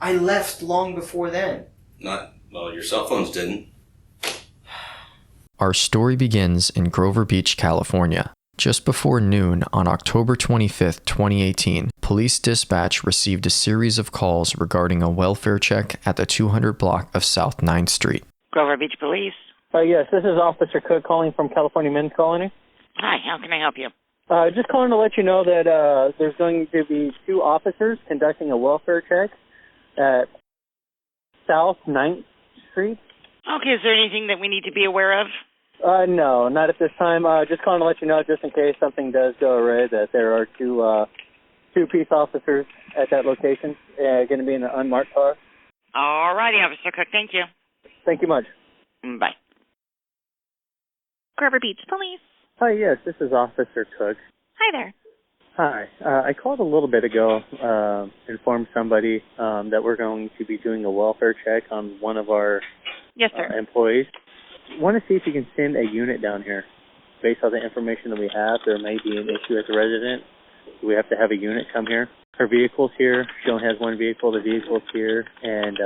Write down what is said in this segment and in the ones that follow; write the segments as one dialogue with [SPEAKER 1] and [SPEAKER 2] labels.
[SPEAKER 1] I left long before then.
[SPEAKER 2] Well, your cell phones didn't.
[SPEAKER 3] Our story begins in Grover Beach, California. Just before noon on October 25th, 2018, police dispatch received a series of calls regarding a welfare check at the 200 block of South 9th Street.
[SPEAKER 4] Grover Beach Police.
[SPEAKER 5] Yes, this is Officer Cook calling from California Men's Colony.
[SPEAKER 4] Hi, how can I help you?
[SPEAKER 5] Just calling to let you know that there's going to be 2 officers conducting a welfare check at South 9th Street.
[SPEAKER 4] Okay, is there anything that we need to be aware of?
[SPEAKER 5] No, not at this time. Just calling to let you know, just in case something does go awry, that there are two peace officers at that location, going to be in an unmarked car.
[SPEAKER 4] All righty, Officer Cook, thank you.
[SPEAKER 5] Thank you much.
[SPEAKER 4] Bye.
[SPEAKER 6] Grover Beach Police.
[SPEAKER 5] Hi, yes, this is Officer Cook.
[SPEAKER 6] Hi there.
[SPEAKER 5] Hi. I called a little bit ago, informed somebody that we're going to be doing a welfare check on one of our
[SPEAKER 6] Yes, sir.
[SPEAKER 5] employees. Want to see if you can send a unit down here. Based on the information that we have, there may be an issue at the resident. We have to have a unit come here. Her vehicle's here. She only has one vehicle. The vehicle's here. And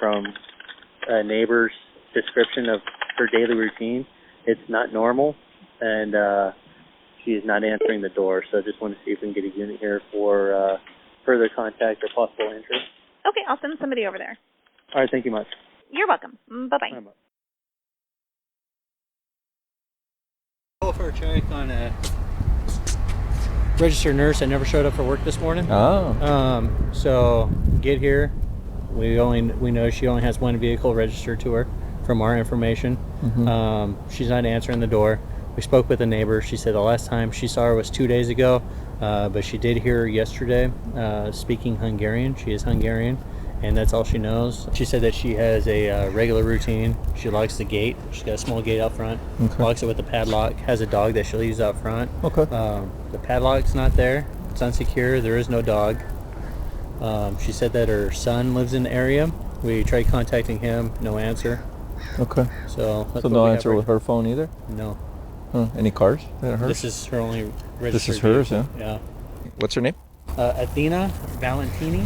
[SPEAKER 5] from a neighbor's description of her daily routine, it's not normal. And she is not answering the door. So I just want to see if we can get a unit here for further contact or possible entry.
[SPEAKER 6] Okay, I'll send somebody over there.
[SPEAKER 5] All right, thank you much.
[SPEAKER 6] You're welcome. Bye-bye.
[SPEAKER 5] Bye-bye. For a check on a registered nurse that never showed up for work this morning.
[SPEAKER 7] Oh.
[SPEAKER 5] So get here. We know she only has one vehicle registered to her from our information.
[SPEAKER 7] Mm-hmm.
[SPEAKER 5] She's not answering the door. We spoke with a neighbor. She said the last time she saw her was 2 days ago, but she did hear her yesterday speaking Hungarian. She is Hungarian, and that's all she knows. She said that she has a regular routine. She locks the gate. She's got a small gate out front.
[SPEAKER 7] Okay.
[SPEAKER 5] Locks it with a padlock. Has a dog that she leaves out front.
[SPEAKER 7] Okay.
[SPEAKER 5] The padlock's not there. It's unsecure. There is no dog. She said that her son lives in the area. We tried contacting him. No answer.
[SPEAKER 7] Okay.
[SPEAKER 5] So that's
[SPEAKER 7] So
[SPEAKER 5] what
[SPEAKER 7] no
[SPEAKER 5] we have
[SPEAKER 7] answer
[SPEAKER 5] right-
[SPEAKER 7] with her phone either?
[SPEAKER 5] No.
[SPEAKER 7] Huh. Any cars that are hers?
[SPEAKER 5] This is her only registered
[SPEAKER 7] This is hers,
[SPEAKER 5] vehicle.
[SPEAKER 7] yeah? What's her name?
[SPEAKER 5] Athena Valentini.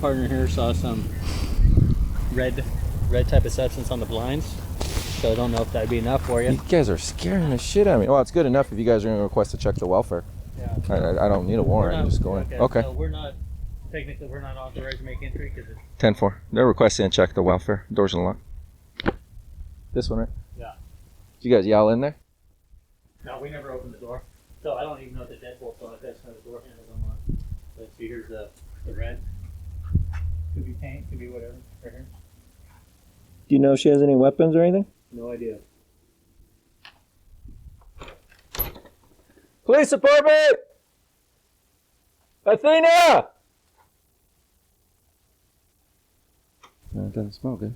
[SPEAKER 5] Partner here saw some red type of substance on the blinds, so I don't know if that'd be enough for you.
[SPEAKER 7] You guys are scaring the shit out of me. Well, it's good enough if you guys are going to request to check the welfare.
[SPEAKER 5] Yeah.
[SPEAKER 7] I don't need a warrant. I'm just going. Okay.
[SPEAKER 5] So we're not authorized to make entry because it's
[SPEAKER 7] 10-4. They're requesting to check the welfare. Doors unlocked. This one, right?
[SPEAKER 5] yeah.
[SPEAKER 7] Did you guys yell in there?
[SPEAKER 5] No, we never opened the door, so I don't even know if the deadbolt saw if that's how the door handle's unlocked. Let's see. Here's the red. Could be paint. Could be whatever. Right here.
[SPEAKER 7] Do you know if she has any weapons or anything?
[SPEAKER 5] No idea.
[SPEAKER 7] Police department! Athena! No, it doesn't smell good.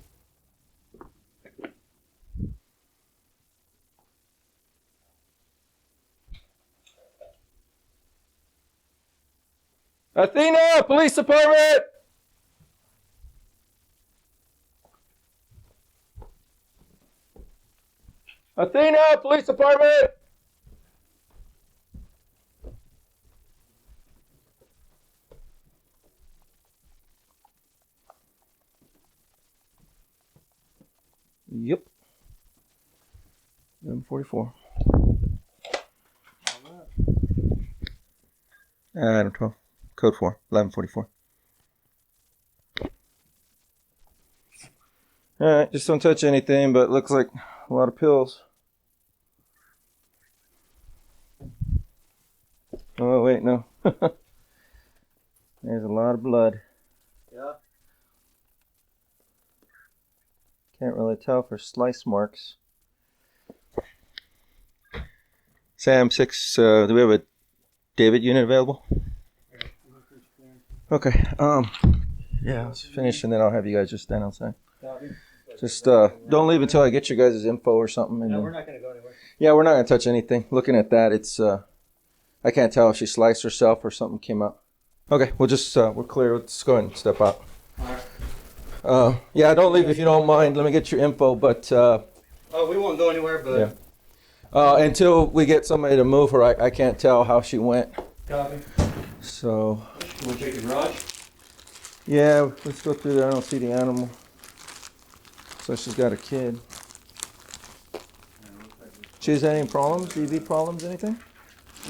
[SPEAKER 7] Athena! Police department! Athena! Police department! Yep. 11:44. Item 12. Code 4. 11:44. Alright, just don't touch anything, but it looks like a lot of pills. Oh, wait, no. There's a lot of blood.
[SPEAKER 5] Yeah.
[SPEAKER 7] Can't really tell for slice marks. Sam 6, do we have a David unit available? Okay, yeah, let's finish and then I'll have you guys just stand outside. Just, don't leave until I get your guys' info or something. And
[SPEAKER 5] No,
[SPEAKER 7] then,
[SPEAKER 5] we're not going to go anywhere.
[SPEAKER 7] yeah, we're not going to touch anything. Looking at that, it's, I can't tell if she sliced herself or something came out. Okay, we'll just, we're clear. Let's go ahead and step out. Yeah, don't leave if you don't mind. Let me get your info, but,
[SPEAKER 5] Oh, we won't go anywhere, but...
[SPEAKER 7] yeah. Until we get somebody to move her, I can't tell how she went.
[SPEAKER 5] Copy.
[SPEAKER 7] So,
[SPEAKER 5] You want to check the garage?
[SPEAKER 7] Yeah, let's go through there. I don't see the animal. So she's got a kid. She's had any problems? EV problems, anything?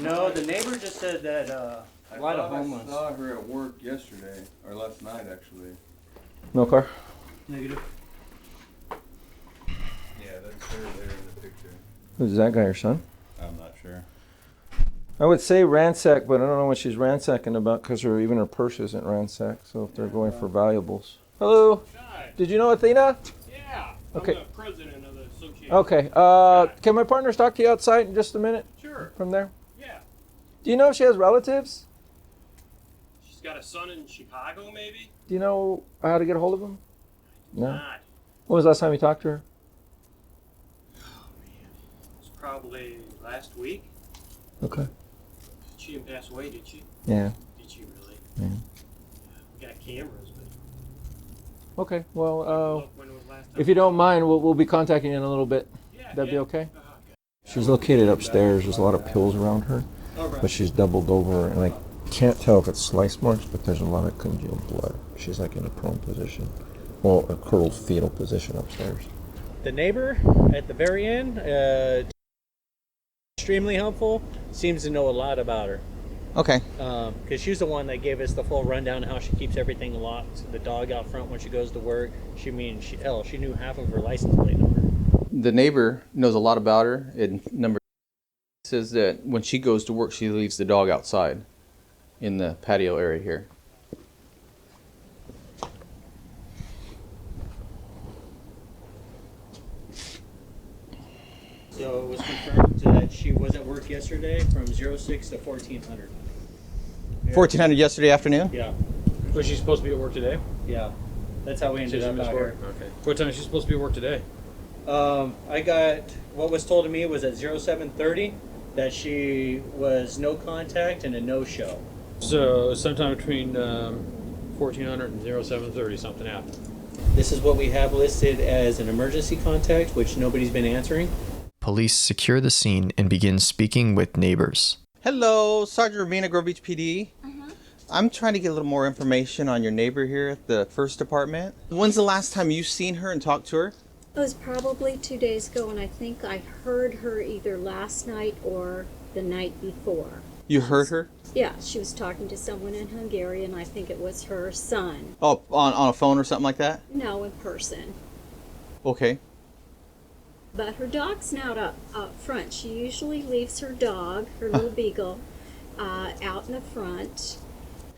[SPEAKER 1] No, the neighbor just said that a lot of homeless.
[SPEAKER 8] I saw her at work yesterday, or last night actually.
[SPEAKER 7] No car?
[SPEAKER 1] Negative.
[SPEAKER 8] Yeah, that's her there in the picture.
[SPEAKER 7] Who's that guy, your son?
[SPEAKER 8] I'm not sure.
[SPEAKER 7] I would say ransack, but I don't know what she's ransacking about because even her purse isn't ransacked. So if they're going for valuables. Hello.
[SPEAKER 9] Hi.
[SPEAKER 7] Did you know Athena?
[SPEAKER 9] Yeah.
[SPEAKER 7] Okay.
[SPEAKER 9] I'm the president of the association.
[SPEAKER 7] Okay. Can my partners talk to you outside in just a minute?
[SPEAKER 9] Sure.
[SPEAKER 7] From there?
[SPEAKER 9] Yeah.
[SPEAKER 7] Do you know if she has relatives?
[SPEAKER 9] She's got a son in Chicago, maybe?
[SPEAKER 7] Do you know how to get a hold of them? No.
[SPEAKER 9] Not.
[SPEAKER 7] When was the last time you talked to her?
[SPEAKER 9] Oh, man. It's probably last week.
[SPEAKER 7] Okay.
[SPEAKER 9] She didn't pass away, did she?
[SPEAKER 7] Yeah.
[SPEAKER 9] Did she really?
[SPEAKER 7] Yeah.
[SPEAKER 9] We got cameras, but
[SPEAKER 7] Okay. Well,
[SPEAKER 9] look when it was last time.
[SPEAKER 7] if you don't mind, we'll be contacting you in a little bit.
[SPEAKER 9] Yeah,
[SPEAKER 7] That'd be
[SPEAKER 9] yeah.
[SPEAKER 7] okay?
[SPEAKER 9] Okay.
[SPEAKER 7] She's located upstairs. There's a lot of pills around her, but she's doubled over, and I can't tell if it's slice marks, but there's a lot of congealed blood. She's like in a prone position, well, a curled fetal position upstairs.
[SPEAKER 10] The neighbor at the very end, extremely helpful, seems to know a lot about her.
[SPEAKER 11] Okay.
[SPEAKER 10] Because she's the one that gave us the full rundown of how she keeps everything locked. The dog out front when she goes to work. She knew half of her license plate number.
[SPEAKER 11] The neighbor knows a lot about her. It number says that when she goes to work, she leaves the dog outside in the patio area here.
[SPEAKER 10] So it was confirmed that she was at work yesterday from 06 to 1400.
[SPEAKER 11] 1400 yesterday afternoon?
[SPEAKER 10] Yeah.
[SPEAKER 9] Was she supposed to be at work today?
[SPEAKER 10] Yeah. That's how we ended up out here.
[SPEAKER 9] Okay. What time is she supposed to be at work today?
[SPEAKER 10] I got, what was told to me was at 0730 that she was no contact and a no-show.
[SPEAKER 9] So sometime between 1400 and 0730 something happened.
[SPEAKER 10] This is what we have listed as an emergency contact, which nobody's been answering.
[SPEAKER 3] Police secure the scene and begin speaking with neighbors.
[SPEAKER 11] Hello, Sergeant Rubina, Grove Beach PD. I'm trying to get a little more information on your neighbor here at the first department. When's the last time you've seen her and talked to her?
[SPEAKER 12] It was probably 2 days ago, and I think I heard her either last night or the night before.
[SPEAKER 11] You heard her?
[SPEAKER 12] Yeah, she was talking to someone in Hungary, and I think it was her son.
[SPEAKER 11] Oh, on a phone or something like that?
[SPEAKER 12] No, in person.
[SPEAKER 11] Okay.
[SPEAKER 12] But her dog's not up front. She usually leaves her dog, her little beagle, out in the front.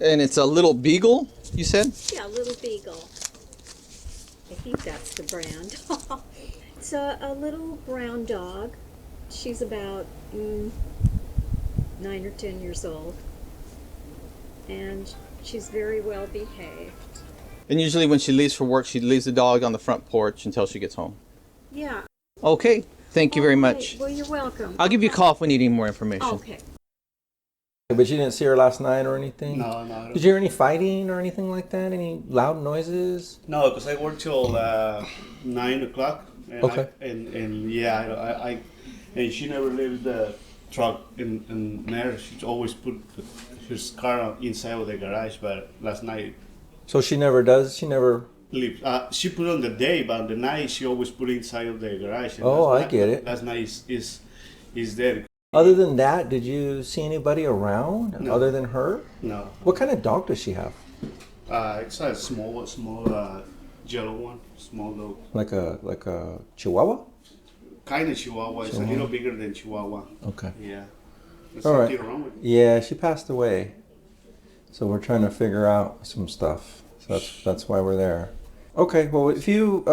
[SPEAKER 11] And it's a little beagle, you said?
[SPEAKER 12] Yeah, little beagle. I think that's the brand. It's a little brown dog. She's about 9 or 10 years old. And she's very well behaved.
[SPEAKER 11] And usually when she leaves for work, she leaves the dog on the front porch until she gets home.
[SPEAKER 12] Yeah.
[SPEAKER 11] Okay. Thank you very much.
[SPEAKER 12] Well, you're welcome.
[SPEAKER 11] I'll give you a call if we need any more information.
[SPEAKER 12] Okay.
[SPEAKER 7] But you didn't see her last night or anything?
[SPEAKER 13] No, no.
[SPEAKER 7] Did you hear any fighting or anything like that? Any loud noises?
[SPEAKER 13] No, because I work till 9 o'clock. And
[SPEAKER 7] Okay.
[SPEAKER 13] And she never leaves the truck in there. She always put her car inside of the garage. But last night,
[SPEAKER 7] So she never does? She never...
[SPEAKER 13] leaves. She put on the day, but on the night she always put inside of the garage. And
[SPEAKER 7] Oh,
[SPEAKER 13] last
[SPEAKER 7] I get it.
[SPEAKER 13] Last night is there.
[SPEAKER 7] Other than that, did you see anybody around
[SPEAKER 13] No.
[SPEAKER 7] other than her?
[SPEAKER 13] No.
[SPEAKER 7] What kind of dog does she have?
[SPEAKER 13] It's a small yellow one, small dog.
[SPEAKER 7] Like a Chihuahua?
[SPEAKER 13] Kind of Chihuahua. It's a little bigger than Chihuahua.
[SPEAKER 7] Okay.
[SPEAKER 13] Yeah. There's
[SPEAKER 7] All right.
[SPEAKER 13] something wrong with it.
[SPEAKER 7] Yeah, she passed away. So we're trying to figure out some stuff. So that's why we're there. Okay. Well, if you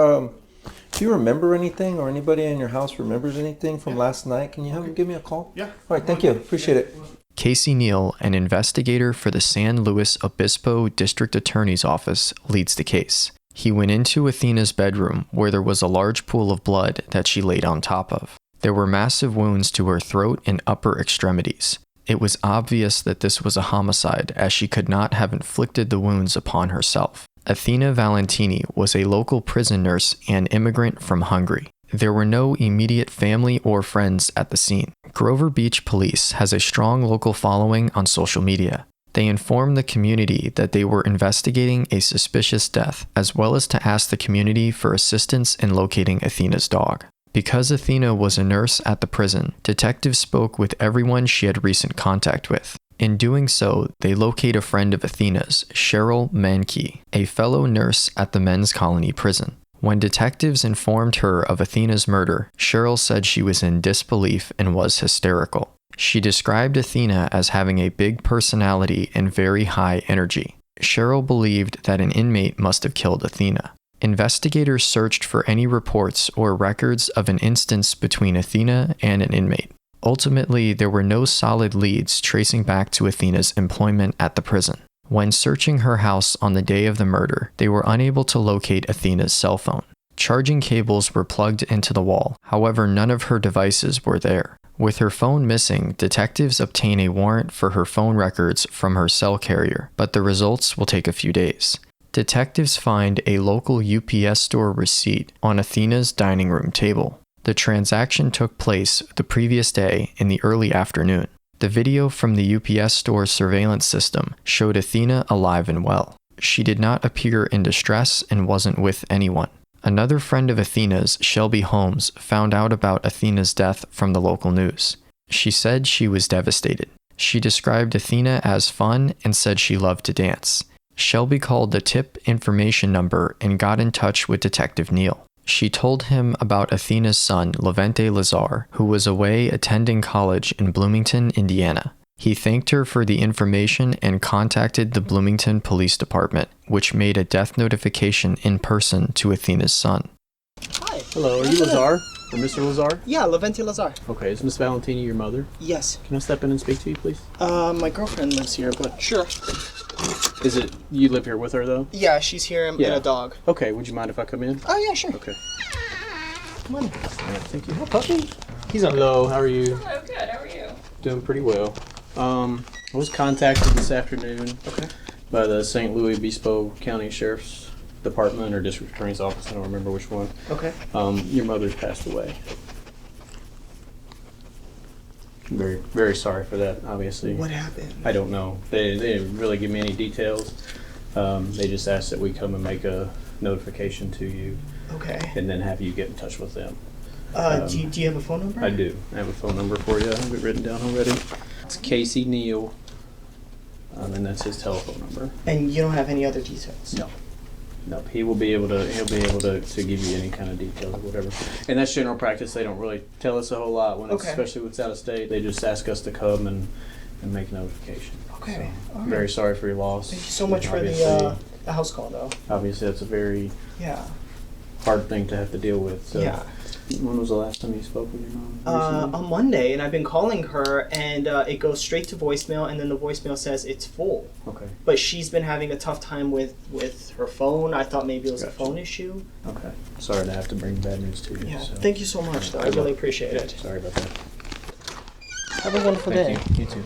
[SPEAKER 7] remember anything or anybody in your house remembers anything from last night, can you have them give me a call?
[SPEAKER 13] Yeah.
[SPEAKER 7] All right. Thank you. Appreciate it.
[SPEAKER 3] Casey Neal, an investigator for the San Luis Obispo District Attorney's Office, leads the case. He went into Athena's bedroom where there was a large pool of blood that she laid on top of. There were massive wounds to her throat and upper extremities. It was obvious that this was a homicide, as she could not have inflicted the wounds upon herself. Athena Valentini was a local prison nurse and immigrant from Hungary. There were no immediate family or friends at the scene. Grover Beach Police has a strong local following on social media. They informed the community that they were investigating a suspicious death, as well as to ask the community for assistance in locating Athena's dog. Because Athena was a nurse at the prison, detectives spoke with everyone she had recent contact with. In doing so, they locate a friend of Athena's, Cheryl Mankey, a fellow nurse at the men's colony prison. When detectives informed her of Athena's murder, Cheryl said she was in disbelief and was hysterical. She described Athena as having a big personality and very high energy. Cheryl believed that an inmate must have killed Athena. Investigators searched for any reports or records of an instance between Athena and an inmate. Ultimately, there were no solid leads tracing back to Athena's employment at the prison. When searching her house on the day of the murder, they were unable to locate Athena's cell phone. Charging cables were plugged into the wall, however, none of her devices were there. With her phone missing, detectives obtain a warrant for her phone records from her cell carrier, but the results will take a few days. Detectives find a local UPS store receipt on Athena's dining room table. The transaction took place the previous day in the early afternoon. The video from the UPS store's surveillance system showed Athena alive and well. She did not appear in distress and wasn't with anyone. Another friend of Athena's, Shelby Holmes, found out about Athena's death from the local news. She said she was devastated. She described Athena as fun and said she loved to dance. Shelby called the tip information number and got in touch with Detective Neal. She told him about Athena's son, Levante Lazar, who was away attending college in Bloomington, Indiana. He thanked her for the information and contacted the Bloomington Police Department, which made a death notification in person to Athena's son.
[SPEAKER 14] Hi.
[SPEAKER 9] Hello, are you Lazar? Or Mr. Lazar?
[SPEAKER 14] Yeah, Levante Lazar.
[SPEAKER 9] Okay, is Miss Valentini your mother?
[SPEAKER 14] Yes.
[SPEAKER 9] Can I step in and speak to you, please?
[SPEAKER 14] My girlfriend lives here, but sure.
[SPEAKER 9] Is it, you live here with her, though?
[SPEAKER 14] Yeah, she's here and a dog.
[SPEAKER 9] Okay, would you mind if I come in?
[SPEAKER 14] Oh, yeah, sure.
[SPEAKER 9] Okay.
[SPEAKER 14] Come on.
[SPEAKER 9] All right, thank you.
[SPEAKER 14] Oh, puppy.
[SPEAKER 9] He's on low. How are you?
[SPEAKER 6] Hello, good. How are you?
[SPEAKER 9] Doing pretty well. I was contacted this afternoon by the St. Louis Obispo County Sheriff's Department or District Attorney's Office. I don't remember which one.
[SPEAKER 14] Okay.
[SPEAKER 9] Your mother's passed away. Very, very sorry for that, obviously.
[SPEAKER 14] What happened?
[SPEAKER 9] I don't know. They didn't really give me any details. They just asked that we come and make a notification to you.
[SPEAKER 14] Okay.
[SPEAKER 9] And then have you get in touch with them.
[SPEAKER 14] Do you have a phone number?
[SPEAKER 9] I do. I have a phone number for you. I have it written down already. It's Casey Neal, and that's his telephone number.
[SPEAKER 14] And you don't have any other details?
[SPEAKER 9] No. No, he'll be able to give you any kind of details or whatever. And that's general practice. They don't really tell us a whole lot when it's, especially when it's out of state. They just ask us to come and make notification.
[SPEAKER 14] Okay.
[SPEAKER 9] So,
[SPEAKER 14] all right.
[SPEAKER 9] Very sorry for your loss.
[SPEAKER 14] Thank you so much for the house call, though.
[SPEAKER 9] Obviously, that's a very hard thing to have to deal with. So.
[SPEAKER 14] Yeah.
[SPEAKER 9] When was the last time you spoke with your mom?
[SPEAKER 14] On Monday, and I've been calling her, and it goes straight to voicemail, and then the voicemail says it's full.
[SPEAKER 9] Okay.
[SPEAKER 14] But she's been having a tough time with her phone. I thought maybe it was a phone issue.
[SPEAKER 9] Okay. Sorry to have to bring bad news to you.
[SPEAKER 14] Yeah.
[SPEAKER 9] So.
[SPEAKER 14] Thank you so much, though. I really appreciate it.
[SPEAKER 9] Sorry about that.
[SPEAKER 14] Have a wonderful day.
[SPEAKER 9] You too.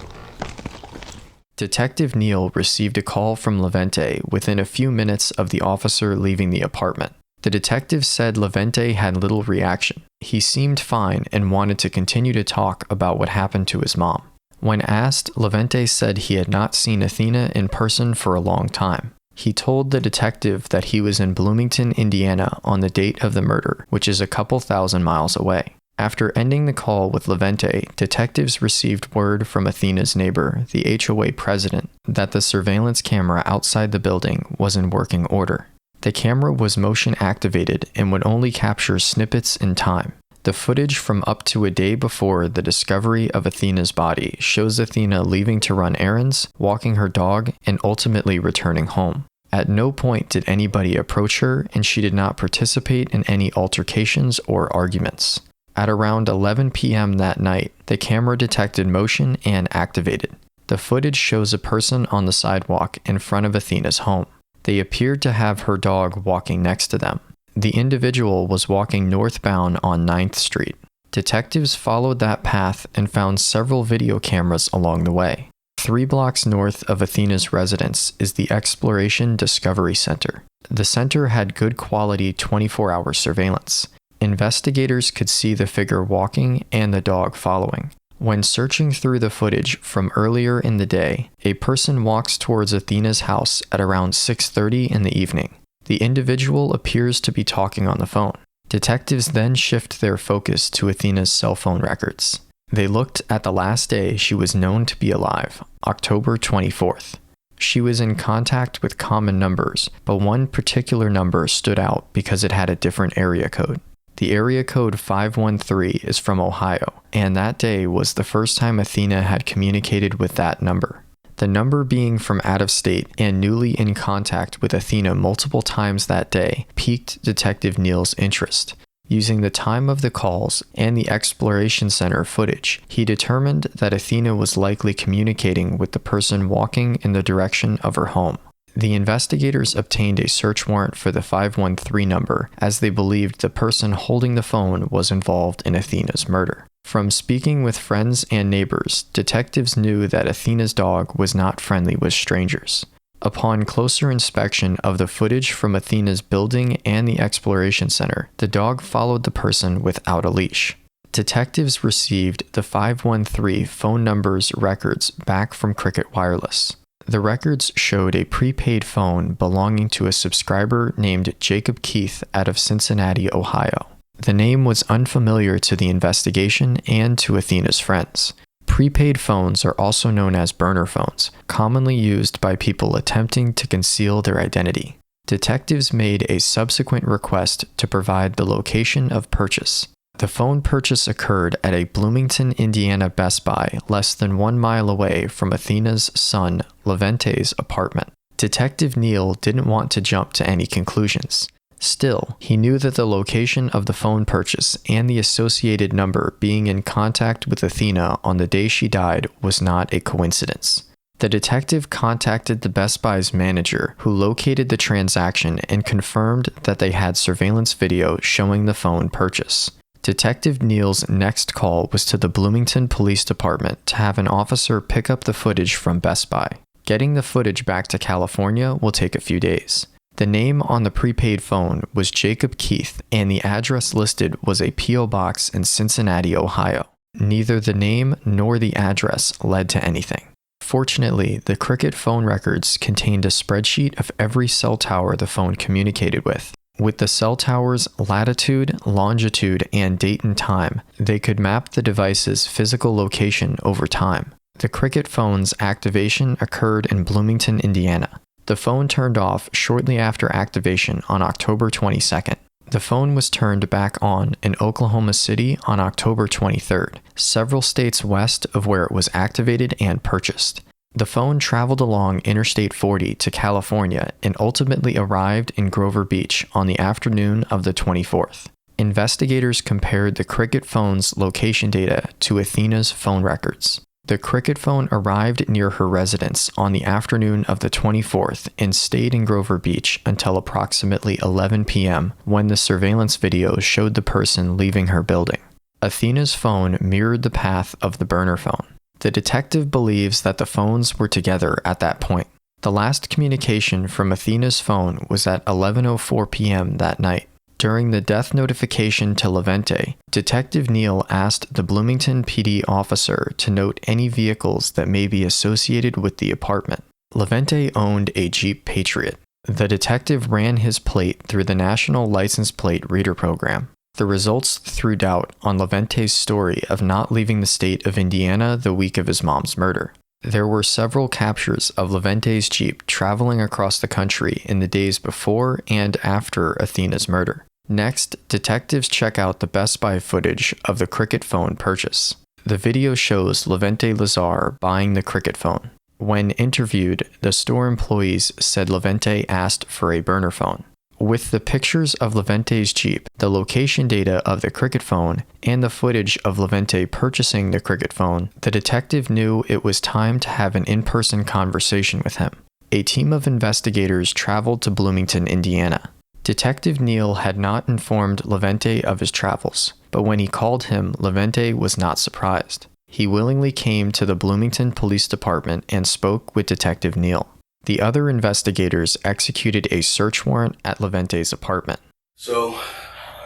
[SPEAKER 3] Detective Neal received a call from Levante within a few minutes of the officer leaving the apartment. The detective said Levante had little reaction. He seemed fine and wanted to continue to talk about what happened to his mom. When asked, Levante said he had not seen Athena in person for a long time. He told the detective that he was in Bloomington, Indiana on the date of the murder, which is a couple thousand miles away. After ending the call with Levante, detectives received word from Athena's neighbor, the HOA president, that the surveillance camera outside the building was in working order. The camera was motion activated and would only capture snippets in time. The footage from up to a day before the discovery of Athena's body shows Athena leaving to run errands, walking her dog, and ultimately returning home. At no point did anybody approach her, and she did not participate in any altercations or arguments. At around 11 p.m. that night, the camera detected motion and activated. The footage shows a person on the sidewalk in front of Athena's home. They appeared to have her dog walking next to them. The individual was walking northbound on 9th Street. Detectives followed that path and found several video cameras along the way. 3 blocks north of Athena's residence is the Exploration Discovery Center. The center had good quality 24-hour surveillance. Investigators could see the figure walking and the dog following. When searching through the footage from earlier in the day, a person walks towards Athena's house at around 6:30 in the evening. The individual appears to be talking on the phone. Detectives then shift their focus to Athena's cell phone records. They looked at the last day she was known to be alive, October 24th. She was in contact with common numbers, but one particular number stood out because it had a different area code. The area code 513 is from Ohio, and that day was the first time Athena had communicated with that number. The number being from out of state and newly in contact with Athena multiple times that day piqued Detective Neal's interest. Using the time of the calls and the Exploration Center footage, he determined that Athena was likely communicating with the person walking in the direction of her home. The investigators obtained a search warrant for the 513 number, as they believed the person holding the phone was involved in Athena's murder. From speaking with friends and neighbors, detectives knew that Athena's dog was not friendly with strangers. Upon closer inspection of the footage from Athena's building and the Exploration Center, the dog followed the person without a leash. Detectives received the 513 phone number's records back from Cricket Wireless. The records showed a prepaid phone belonging to a subscriber named Jacob Keith out of Cincinnati, Ohio. The name was unfamiliar to the investigation and to Athena's friends. Prepaid phones are also known as burner phones, commonly used by people attempting to conceal their identity. Detectives made a subsequent request to provide the location of purchase. The phone purchase occurred at a Bloomington, Indiana Best Buy less than 1 mile away from Athena's son, Levente's apartment. Detective Neal didn't want to jump to any conclusions. Still, he knew that the location of the phone purchase and the associated number being in contact with Athena on the day she died was not a coincidence. The detective contacted the Best Buy's manager, who located the transaction and confirmed that they had surveillance video showing the phone purchase. Detective Neal's next call was to the Bloomington Police Department to have an officer pick up the footage from Best Buy. Getting the footage back to California will take a few days. The name on the prepaid phone was Jacob Keith, and the address listed was a P.O. box in Cincinnati, Ohio. Neither the name nor the address led to anything. Fortunately, the Cricket phone records contained a spreadsheet of every cell tower the phone communicated with. With the cell tower's latitude, longitude, and date and time, they could map the device's physical location over time. The Cricket phone's activation occurred in Bloomington, Indiana. The phone turned off shortly after activation on October 22nd. The phone was turned back on in Oklahoma City on October 23rd, several states west of where it was activated and purchased. The phone traveled along Interstate 40 to California and ultimately arrived in Grover Beach on the afternoon of the 24th. Investigators compared the Cricket phone's location data to Athena's phone records. The Cricket phone arrived near her residence on the afternoon of the 24th and stayed in Grover Beach until approximately 11 p.m. when the surveillance video showed the person leaving her building. Athena's phone mirrored the path of the burner phone. The detective believes that the phones were together at that point. The last communication from Athena's phone was at 11:04 p.m. that night. During the death notification to Levente, Detective Neal asked the Bloomington PD officer to note any vehicles that may be associated with the apartment. Levente owned a Jeep Patriot. The detective ran his plate through the National License Plate Reader program. The results threw doubt on Levente's story of not leaving the state of Indiana the week of his mom's murder. There were several captures of Levente's Jeep traveling across the country in the days before and after Athena's murder. Next, detectives check out the Best Buy footage of the Cricket phone purchase. The video shows Levente Lazar buying the Cricket phone. When interviewed, the store employees said Levente asked for a burner phone. With the pictures of Levente's Jeep, the location data of the Cricket phone, and the footage of Levente purchasing the Cricket phone, the detective knew it was time to have an in-person conversation with him. A team of investigators traveled to Bloomington, Indiana. Detective Neal had not informed Levente of his travels, but when he called him, Levente was not surprised. He willingly came to the Bloomington Police Department and spoke with Detective Neal. The other investigators executed a search warrant at Levente's apartment.
[SPEAKER 2] So,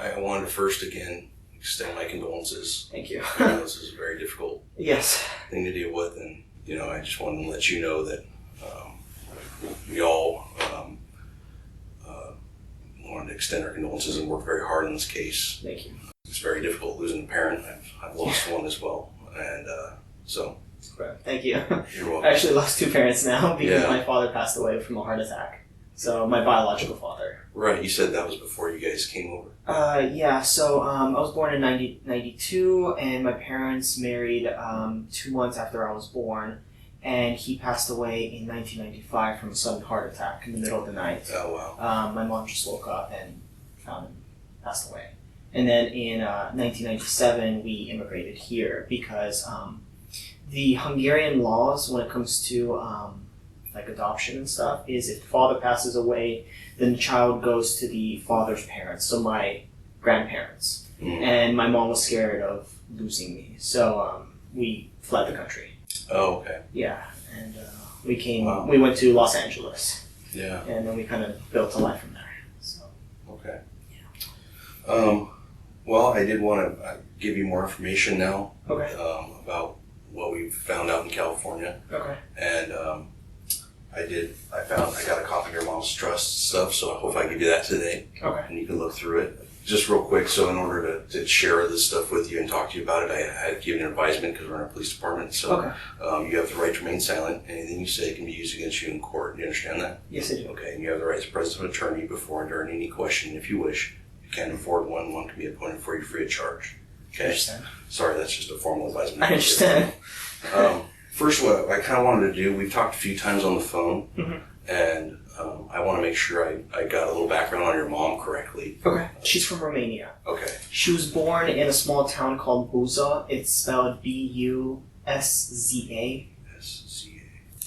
[SPEAKER 2] I wanted to first again extend my condolences.
[SPEAKER 14] Thank you.
[SPEAKER 2] I know this is a very difficult
[SPEAKER 14] Yes.
[SPEAKER 2] thing to deal with, and I just wanted to let you know that we all wanted to extend our condolences and work very hard on this case.
[SPEAKER 14] Thank you.
[SPEAKER 2] It's very difficult losing a parent. I've lost one as well, and so.
[SPEAKER 14] Thank you.
[SPEAKER 2] You're welcome.
[SPEAKER 14] I actually lost 2 parents now because
[SPEAKER 2] Yeah.
[SPEAKER 14] my father passed away from a heart attack. So my biological father.
[SPEAKER 2] Right, you said that was before you guys came over.
[SPEAKER 14] Yeah, so I was born in 1992, and my parents married 2 months after I was born, and he passed away in 1995 from a sudden heart attack in the middle of the night.
[SPEAKER 2] Oh, wow.
[SPEAKER 14] My mom just woke up and found him passed away. And then in 1997, we immigrated here because the Hungarian laws when it comes to like adoption and stuff is if the father passes away, then the child goes to the father's parents, so my grandparents. And my mom was scared of losing me, so we fled the country.
[SPEAKER 2] Oh, okay.
[SPEAKER 14] Yeah, and we came.
[SPEAKER 2] Wow.
[SPEAKER 14] We went to Los Angeles.
[SPEAKER 2] Yeah.
[SPEAKER 14] And then we kind of built a life from there. So.
[SPEAKER 2] Okay. Well, I did want to give you more information now.
[SPEAKER 14] Okay.
[SPEAKER 2] About what we found out in California.
[SPEAKER 14] Okay.
[SPEAKER 2] And I got a copy of your mom's trust stuff, so I hope I give you that today.
[SPEAKER 14] Okay.
[SPEAKER 2] And you can look through it. Just real quick, so in order to share this stuff with you and talk to you about it, I had to give you an advisement because we're in a police department. So you have the right to remain silent. Anything you say can be used against you in court. Do you understand that?
[SPEAKER 14] Yes, I do.
[SPEAKER 2] Okay, and you have the right to present an attorney before and during any question if you wish. You can afford one. One can be appointed for you free of charge. Okay?
[SPEAKER 14] I understand.
[SPEAKER 2] Sorry, that's just a formal advisement.
[SPEAKER 14] I understand.
[SPEAKER 2] First, what I kind of wanted to do, we've talked a few times on the phone, and I want to make sure I got a little background on your mom correctly.
[SPEAKER 14] Okay. She's from Romania.
[SPEAKER 2] Okay.
[SPEAKER 14] She was born in a small town called Buza. It's spelled Busza.
[SPEAKER 2] S-Z-A.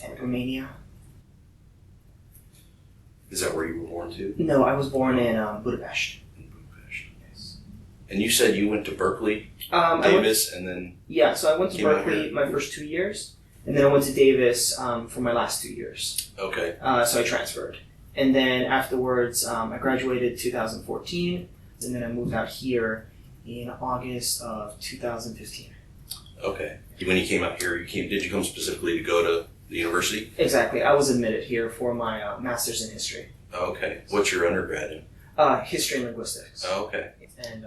[SPEAKER 14] In Romania.
[SPEAKER 2] Is that where you were born too?
[SPEAKER 14] No, I was born in Budapest.
[SPEAKER 2] And you said you went to Berkeley,
[SPEAKER 14] Davis,
[SPEAKER 2] and then...
[SPEAKER 14] Yeah, so I went to
[SPEAKER 2] came out
[SPEAKER 14] Berkeley
[SPEAKER 2] here.
[SPEAKER 14] my first 2 years, and then I went to Davis for my last 2 years.
[SPEAKER 2] Okay.
[SPEAKER 14] So I transferred. And then afterwards, I graduated 2014, and then I moved out here in August of 2015.
[SPEAKER 2] Okay. When you came out here, did you come specifically to go to the university?
[SPEAKER 14] Exactly. I was admitted here for my master's in history.
[SPEAKER 2] Okay. What's your undergrad in?
[SPEAKER 14] History and linguistics.
[SPEAKER 2] Oh, okay.
[SPEAKER 14] And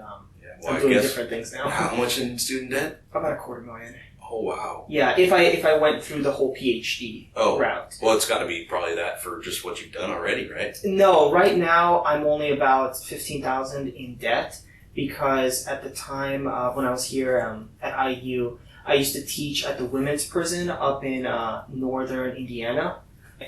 [SPEAKER 2] Well,
[SPEAKER 14] I'm doing different things now.
[SPEAKER 2] How much in student debt?
[SPEAKER 14] About $250,000.
[SPEAKER 2] Oh, wow.
[SPEAKER 14] Yeah, if I went through the whole PhD route.
[SPEAKER 2] Well, it's got to be probably that for just what you've done already, right?
[SPEAKER 14] No, right now I'm only about $15,000 in debt because at the time when I was here at IU, I used to teach at the women's prison up in northern Indiana.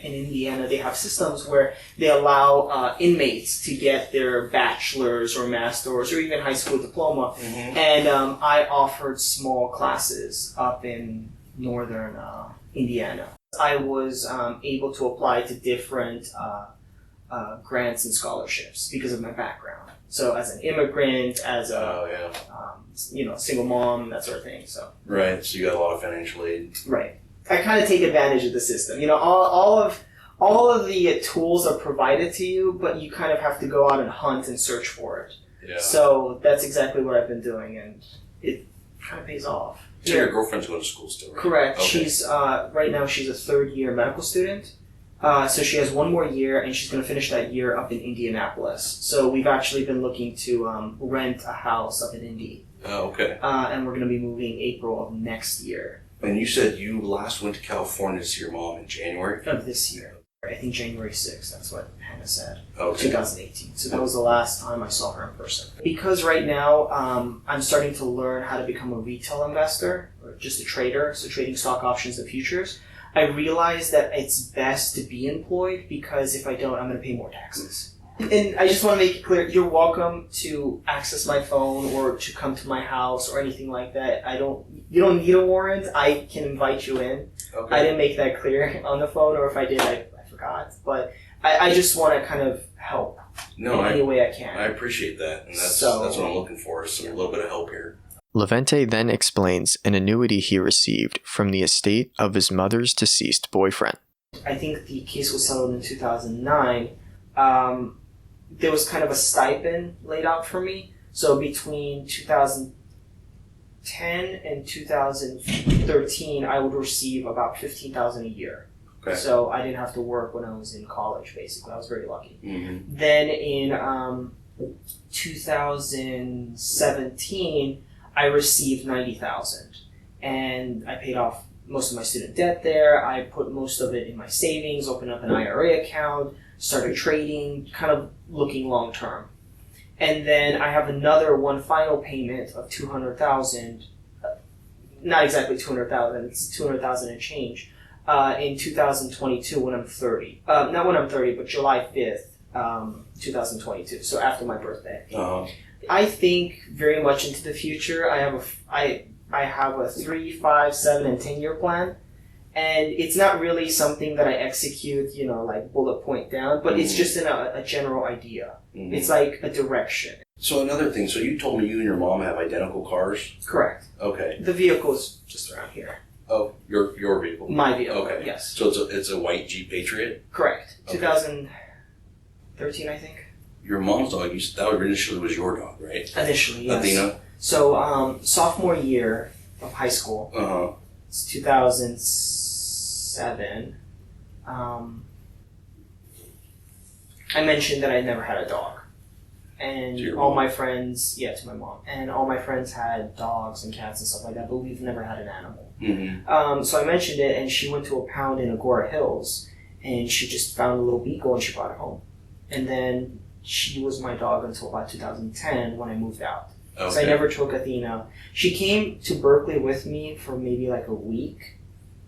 [SPEAKER 14] In Indiana, they have systems where they allow inmates to get their bachelor's or master's or even high school diploma. And I offered small classes up in northern Indiana. I was able to apply to different grants and scholarships because of my background. So as an immigrant, as a single mom, that sort of thing. So
[SPEAKER 2] Right, so you got a lot of financial aid.
[SPEAKER 14] right. I kind of take advantage of the system. You know, all of the tools are provided to you, but you kind of have to go out and hunt and search for it.
[SPEAKER 2] Yeah.
[SPEAKER 14] So that's exactly what I've been doing, and it kind of pays off.
[SPEAKER 2] So your girlfriend's going to school still, right?
[SPEAKER 14] Correct.
[SPEAKER 2] Okay.
[SPEAKER 14] She's right now she's a third-year medical student. So she has one more year, and she's going to finish that year up in Indianapolis. So we've actually been looking to rent a house up in Indy.
[SPEAKER 2] Oh, okay.
[SPEAKER 14] And we're going to be moving April of next year.
[SPEAKER 2] And you said you last went to California to see your mom in January?
[SPEAKER 14] Of this year. I think January 6th, that's what Hannah said.
[SPEAKER 2] Okay.
[SPEAKER 14] 2018. So that was the last time I saw her in person. Because right now, I'm starting to learn how to become a retail investor, or just a trader, so trading stock options and futures. I realized that it's best to be employed because if I don't, I'm going to pay more taxes. And I just want to make it clear, you're welcome to access my phone or to come to my house or anything like that. You don't need a warrant. I can invite you in.
[SPEAKER 2] Okay.
[SPEAKER 14] I didn't make that clear on the phone, or if I did, I forgot. But I just want to kind of help in any way I can.
[SPEAKER 2] I appreciate that, and that's what I'm looking for, is a little bit of help here.
[SPEAKER 3] Levente then explains an annuity he received from the estate of his mother's deceased boyfriend.
[SPEAKER 14] I think the case was settled in 2009. There was kind of a stipend laid out for me. So between 2010 and 2013, I would receive about $15,000 a year.
[SPEAKER 2] Okay.
[SPEAKER 14] So I didn't have to work when I was in college, basically. I was very lucky.
[SPEAKER 2] Mm-hmm.
[SPEAKER 14] Then in 2017, I received $90,000, and I paid off most of my student debt there. I put most of it in my savings, opened up an IRA account, started trading, kind of looking long term. And then I have another one final payment of $200,000. Not exactly $200,000. It's $200,000 and change. In 2022 when I'm 30. Not when I'm 30, but July 5th, 2022. So after my birthday.
[SPEAKER 2] Uh-huh.
[SPEAKER 14] I think very much into the future. I have a 3, 5, 7, and 10-year plan. And it's not really something that I execute, like bullet point down, but it's just a general idea.
[SPEAKER 2] Mm-hmm.
[SPEAKER 14] It's like a direction.
[SPEAKER 2] So another thing, so you told me you and your mom have identical cars?
[SPEAKER 14] Correct.
[SPEAKER 2] Okay.
[SPEAKER 14] The vehicle's just around here.
[SPEAKER 2] Oh, your vehicle?
[SPEAKER 14] My vehicle,
[SPEAKER 2] okay.
[SPEAKER 14] Yes.
[SPEAKER 2] So it's a white Jeep Patriot?
[SPEAKER 14] Correct.
[SPEAKER 2] Okay.
[SPEAKER 14] 2013, I think.
[SPEAKER 2] Your mom's dog, that initially was your dog, right?
[SPEAKER 14] Initially, yes.
[SPEAKER 2] Athena?
[SPEAKER 14] So, sophomore year of high school, it's 2007, I mentioned that I never had a dog. And all my friends, to my mom, and all my friends had dogs and cats and stuff like that, but we've never had an animal.
[SPEAKER 2] Mm-hmm.
[SPEAKER 14] So I mentioned it, and she went to a pound in Agora Hills, and she just found a little beagle, and she brought it home. And then she was my dog until about 2010 when I moved out.
[SPEAKER 2] Okay.
[SPEAKER 14] So I never took Athena. She came to Berkeley with me for maybe like a week,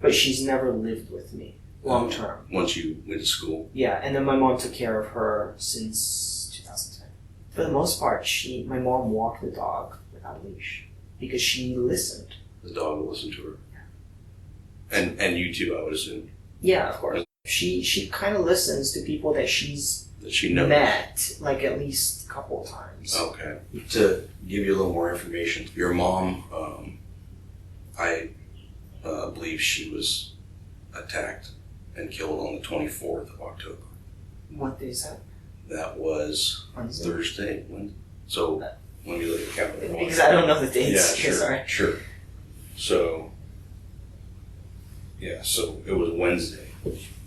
[SPEAKER 14] but she's never lived with me long term.
[SPEAKER 2] Once you went to school?
[SPEAKER 14] Yeah, and then my mom took care of her since 2010. For the most part, my mom walked the dog without a leash because she listened.
[SPEAKER 2] The dog will listen to her? Yeah. And you too, I would assume?
[SPEAKER 14] Yeah, of course. She kind of listens to people that she
[SPEAKER 2] knows.
[SPEAKER 14] Met like at least a couple of times.
[SPEAKER 2] Okay. To give you a little more information, your mom, I believe she was attacked and killed on the 24th of October.
[SPEAKER 14] What day is that?
[SPEAKER 2] That was
[SPEAKER 14] Wednesday.
[SPEAKER 2] Thursday. So when you look at the calendar.
[SPEAKER 14] Because I don't know the dates.
[SPEAKER 2] Yeah, sure.
[SPEAKER 14] Sorry.
[SPEAKER 2] Sure. So, so it was Wednesday.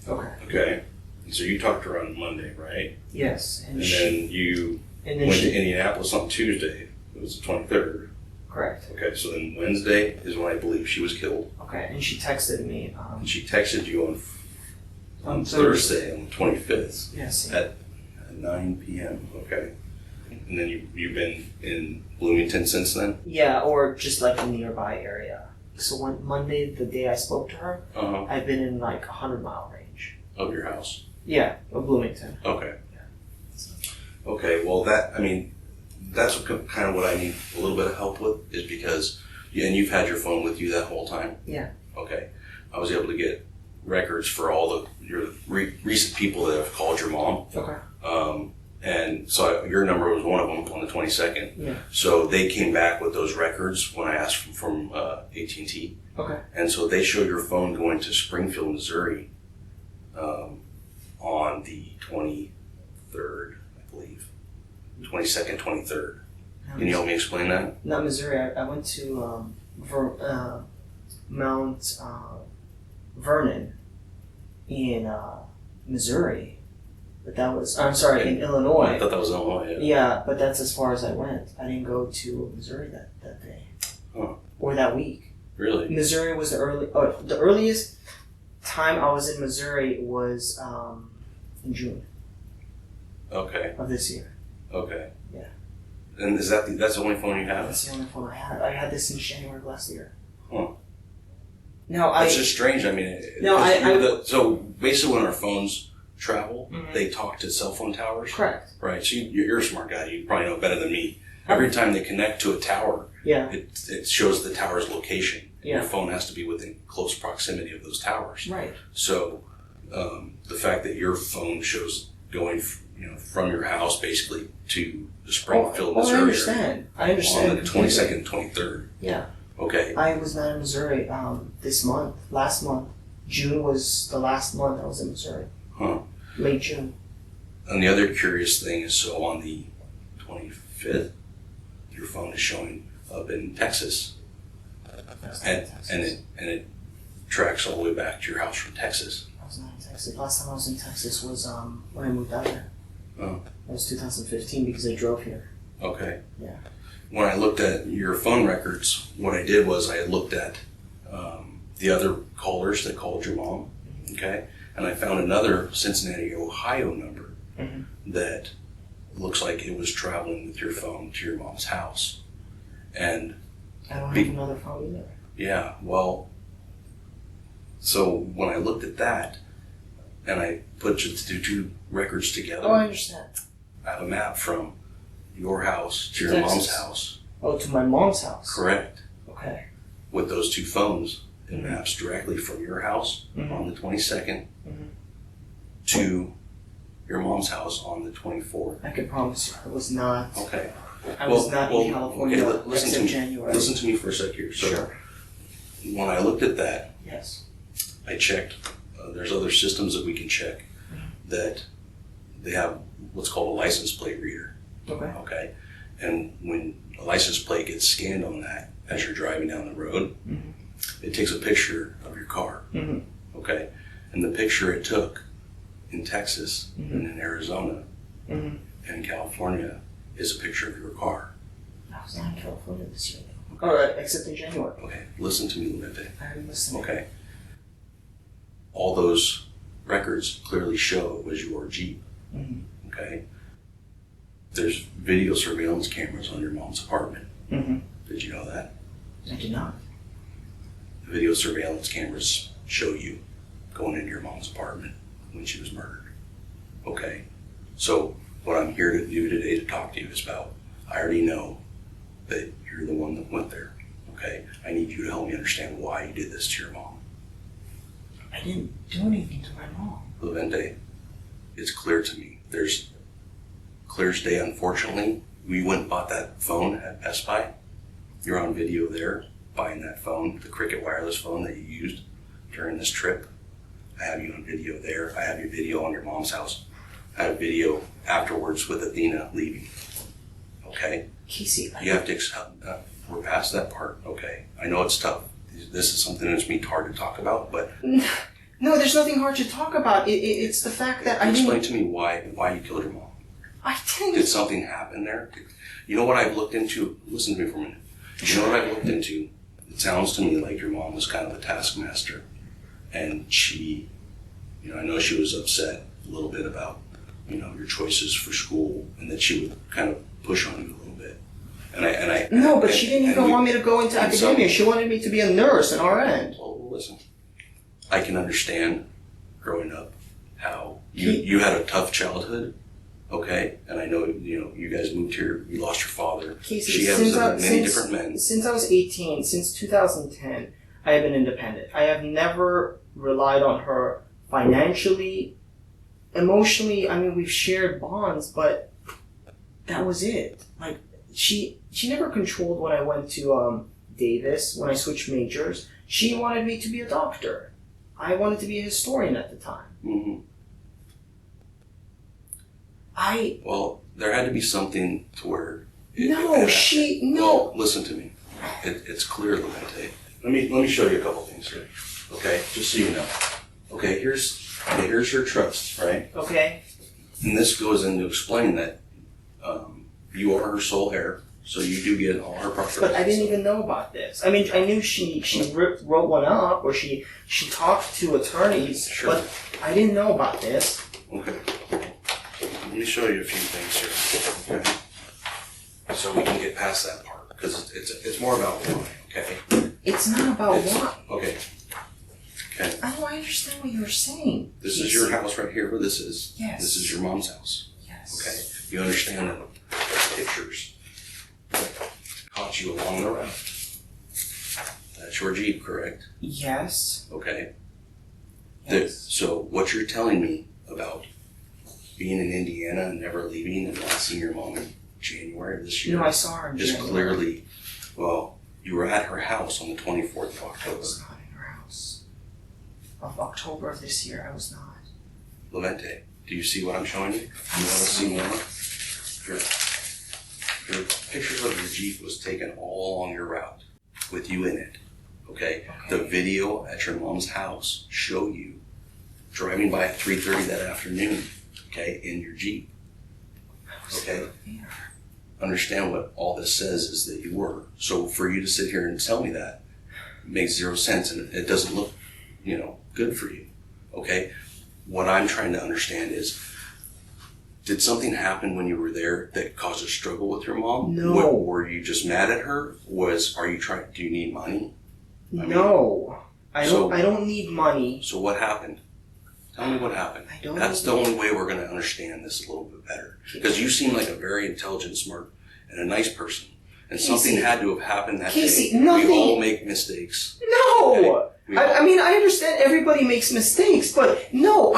[SPEAKER 14] Okay.
[SPEAKER 2] Okay. So you talked to her on Monday, right?
[SPEAKER 14] Yes.
[SPEAKER 2] And then you went to Indianapolis on Tuesday. It was the 23rd.
[SPEAKER 14] Correct.
[SPEAKER 2] Okay, so then Wednesday is when I believe she was killed.
[SPEAKER 14] Okay, and she texted me.
[SPEAKER 2] And she texted you on
[SPEAKER 14] Thursday.
[SPEAKER 2] Thursday, on the 25th.
[SPEAKER 14] Yes.
[SPEAKER 2] At 9 p.m. Okay. And then you've been in Bloomington since then?
[SPEAKER 14] Yeah, or just like a nearby area. So when Monday, the day I spoke to her, I've been in like 100-mile range.
[SPEAKER 2] Of your house?
[SPEAKER 14] Yeah, of Bloomington.
[SPEAKER 2] Okay. Yeah. Okay, well that's kind of what I need a little bit of help with, is because, and you've had your phone with you that whole time?
[SPEAKER 14] Yeah.
[SPEAKER 2] Okay. I was able to get records for all your recent people that have called your mom.
[SPEAKER 14] Okay.
[SPEAKER 2] And so your number was one of them on the 22nd.
[SPEAKER 14] Yeah.
[SPEAKER 2] So they came back with those records when I asked from AT&T.
[SPEAKER 14] Okay.
[SPEAKER 2] And so they show your phone going to Springfield, Missouri, on the 23rd, I believe. 22nd, 23rd. Can you help me explain that?
[SPEAKER 14] Not Missouri. I went to Mount Vernon in Missouri. But that was, I'm sorry, in Illinois.
[SPEAKER 2] I thought that was Illinois,
[SPEAKER 14] Yeah, but that's as far as I went. I didn't go to Missouri that day.
[SPEAKER 2] Huh.
[SPEAKER 14] Or that week.
[SPEAKER 2] Really?
[SPEAKER 14] Missouri was the earliest time I was in Missouri was in June.
[SPEAKER 2] Okay.
[SPEAKER 14] Of this year.
[SPEAKER 2] Okay.
[SPEAKER 14] Yeah.
[SPEAKER 2] And that's the only phone you have?
[SPEAKER 14] That's the only phone I had. I had this since January of last year.
[SPEAKER 2] Huh.
[SPEAKER 14] No,
[SPEAKER 2] It's just strange. I mean, so basically when our phones travel, they talk to cell phone towers.
[SPEAKER 14] Correct.
[SPEAKER 2] Right. So you're a smart guy. You probably know better than me. Every time they connect to a tower, it shows the tower's location.
[SPEAKER 14] Yeah.
[SPEAKER 2] Your phone has to be within close proximity of those towers.
[SPEAKER 14] Right.
[SPEAKER 2] So the fact that your phone shows going, from your house basically to the Springfield, Missouri.
[SPEAKER 14] I understand. I understand.
[SPEAKER 2] On the 22nd, 23rd.
[SPEAKER 14] Yeah.
[SPEAKER 2] Okay.
[SPEAKER 14] I was not in Missouri last month. June was the last month I was in Missouri.
[SPEAKER 2] Huh.
[SPEAKER 14] Late June.
[SPEAKER 2] And the other curious thing is, so on the 25th, your phone is showing up in Texas, and it tracks all the way back to your house from Texas.
[SPEAKER 14] I was not in Texas. Last time I was in Texas was when I moved out there.
[SPEAKER 2] Oh.
[SPEAKER 14] It was 2015 because I drove here.
[SPEAKER 2] Okay.
[SPEAKER 14] Yeah.
[SPEAKER 2] When I looked at your phone records, what I did was I looked at the other callers that called your mom, okay? And I found another Cincinnati, Ohio number that looks like it was traveling with your phone to your mom's house. And
[SPEAKER 14] I don't have another phone either.
[SPEAKER 2] yeah, well, so when I looked at that and I put the two records together,
[SPEAKER 14] Oh, I understand.
[SPEAKER 2] I have a map from your house to your
[SPEAKER 14] Texas.
[SPEAKER 2] mom's house.
[SPEAKER 14] Oh, to my mom's house.
[SPEAKER 2] Correct.
[SPEAKER 14] Okay.
[SPEAKER 2] With those two phones, it maps directly from your house on the 22nd to your mom's house on the 24th.
[SPEAKER 14] I can promise you, I was not.
[SPEAKER 2] Okay.
[SPEAKER 14] I was not in California
[SPEAKER 2] listen to
[SPEAKER 14] except
[SPEAKER 2] me.
[SPEAKER 14] January.
[SPEAKER 2] Listen to me for a sec here. So
[SPEAKER 14] Sure.
[SPEAKER 2] when I looked at that,
[SPEAKER 14] Yes.
[SPEAKER 2] I checked. There's other systems that we can check that they have what's called a license plate reader.
[SPEAKER 14] Okay.
[SPEAKER 2] Okay. And when a license plate gets scanned on that as you're driving down the road, it takes a picture of your car. Okay. And the picture it took in Texas and in Arizona and in California is a picture of your car.
[SPEAKER 14] I was not in California this year. All right, except in January.
[SPEAKER 2] Okay. Listen to me, Levente.
[SPEAKER 14] I'm listening.
[SPEAKER 2] Okay. All those records clearly show it was your Jeep. Okay. There's video surveillance cameras on your mom's apartment. Did you know that?
[SPEAKER 14] I did not.
[SPEAKER 2] The video surveillance cameras show you going into your mom's apartment when she was murdered. Okay. So what I'm here to do today to talk to you is about, I already know that you're the one that went there. Okay. I need you to help me understand why you did this to your mom.
[SPEAKER 14] I didn't do anything to my mom.
[SPEAKER 2] Levente, it's clear to me. There's clear as day, unfortunately. We went and bought that phone at Best Buy. You're on video there buying that phone, the Cricket wireless phone that you used during this trip. I have you on video there. I have your video on your mom's house. I have video afterwards with Athena leaving. Okay?
[SPEAKER 14] Casey,
[SPEAKER 2] You have to accept, we're past that part, okay? I know it's tough. This is something that's me hard to talk about, but
[SPEAKER 14] No, there's nothing hard to talk about. It's the fact that I
[SPEAKER 2] explain
[SPEAKER 14] didn't.
[SPEAKER 2] to me why you killed your mom.
[SPEAKER 14] I didn't.
[SPEAKER 2] Did something happen there? You know what I've looked into? Listen to me for a minute. You know what I've looked into? It sounds to me like your mom was kind of a taskmaster. And she, I know she was upset a little bit about, your choices for school, and that she would kind of push on you a little bit.
[SPEAKER 14] No, but she didn't even want me to go into academia. She wanted me to be a nurse, an RN.
[SPEAKER 2] Well, listen. I can understand growing up how you had a tough childhood, okay? And I know, you guys moved here, you lost your father.
[SPEAKER 14] Casey,
[SPEAKER 2] she has many different men.
[SPEAKER 14] Since I was 18, since 2010, I have been independent. I have never relied on her financially, emotionally. I mean, we've shared bonds, but that was it. Like, she never controlled when I went to Davis, when I switched majors. She wanted me to be a doctor. I wanted to be a historian at the time.
[SPEAKER 2] Well, there had to be something to where.
[SPEAKER 14] No.
[SPEAKER 2] Well, listen to me. It's clear, Levente. Let me show you a couple things here. Okay, just so you know. Okay, here's her trust, right?
[SPEAKER 14] Okay.
[SPEAKER 2] And this goes into explain that you are her sole heir, so you do get all her property.
[SPEAKER 14] But I didn't even know about this. I mean, I knew she wrote one up, or she talked to attorneys,
[SPEAKER 2] Sure.
[SPEAKER 14] but I didn't know about this.
[SPEAKER 2] Okay. Let me show you a few things here. Okay. So we can get past that part, because it's more about why. Okay.
[SPEAKER 14] It's not about what.
[SPEAKER 2] Okay. Okay.
[SPEAKER 14] I don't understand what you're saying.
[SPEAKER 2] This is your house right here where this is.
[SPEAKER 14] Yes.
[SPEAKER 2] This is your mom's house.
[SPEAKER 14] Yes.
[SPEAKER 2] Okay. You understand that pictures caught you along the route. That's your Jeep, correct?
[SPEAKER 14] Yes.
[SPEAKER 2] Okay.
[SPEAKER 14] Yes.
[SPEAKER 2] So what you're telling me about being in Indiana and never leaving and not seeing your mom in January of this year.
[SPEAKER 14] No, I saw her in
[SPEAKER 2] is
[SPEAKER 14] January.
[SPEAKER 2] clearly, well, you were at her house on the 24th of
[SPEAKER 14] I
[SPEAKER 2] October.
[SPEAKER 14] was not in her house. Of October of this year, I was not.
[SPEAKER 2] Levente, do you see what I'm showing you? You want to see more? Sure. the pictures of your Jeep was taken all along your route with you in it. Okay? The video at your mom's house show you driving by at 3:30 that afternoon, okay, in your Jeep. Okay? Understand what all this says is that you were. So for you to sit here and tell me that makes zero sense, and it doesn't look, good for you. Okay? What I'm trying to understand is, did something happen when you were there that caused a struggle with your mom?
[SPEAKER 14] No.
[SPEAKER 2] Were you just mad at her? Do you need money?
[SPEAKER 14] No. I don't need money.
[SPEAKER 2] So what happened? Tell me what happened. That's the only way we're going to understand this a little bit better. Because you seem like a very intelligent, smart, and a nice person. And something had to have happened that day.
[SPEAKER 14] Nothing.
[SPEAKER 2] We all make mistakes.
[SPEAKER 14] No!
[SPEAKER 2] Okay?
[SPEAKER 14] I mean, I understand everybody makes mistakes, but no,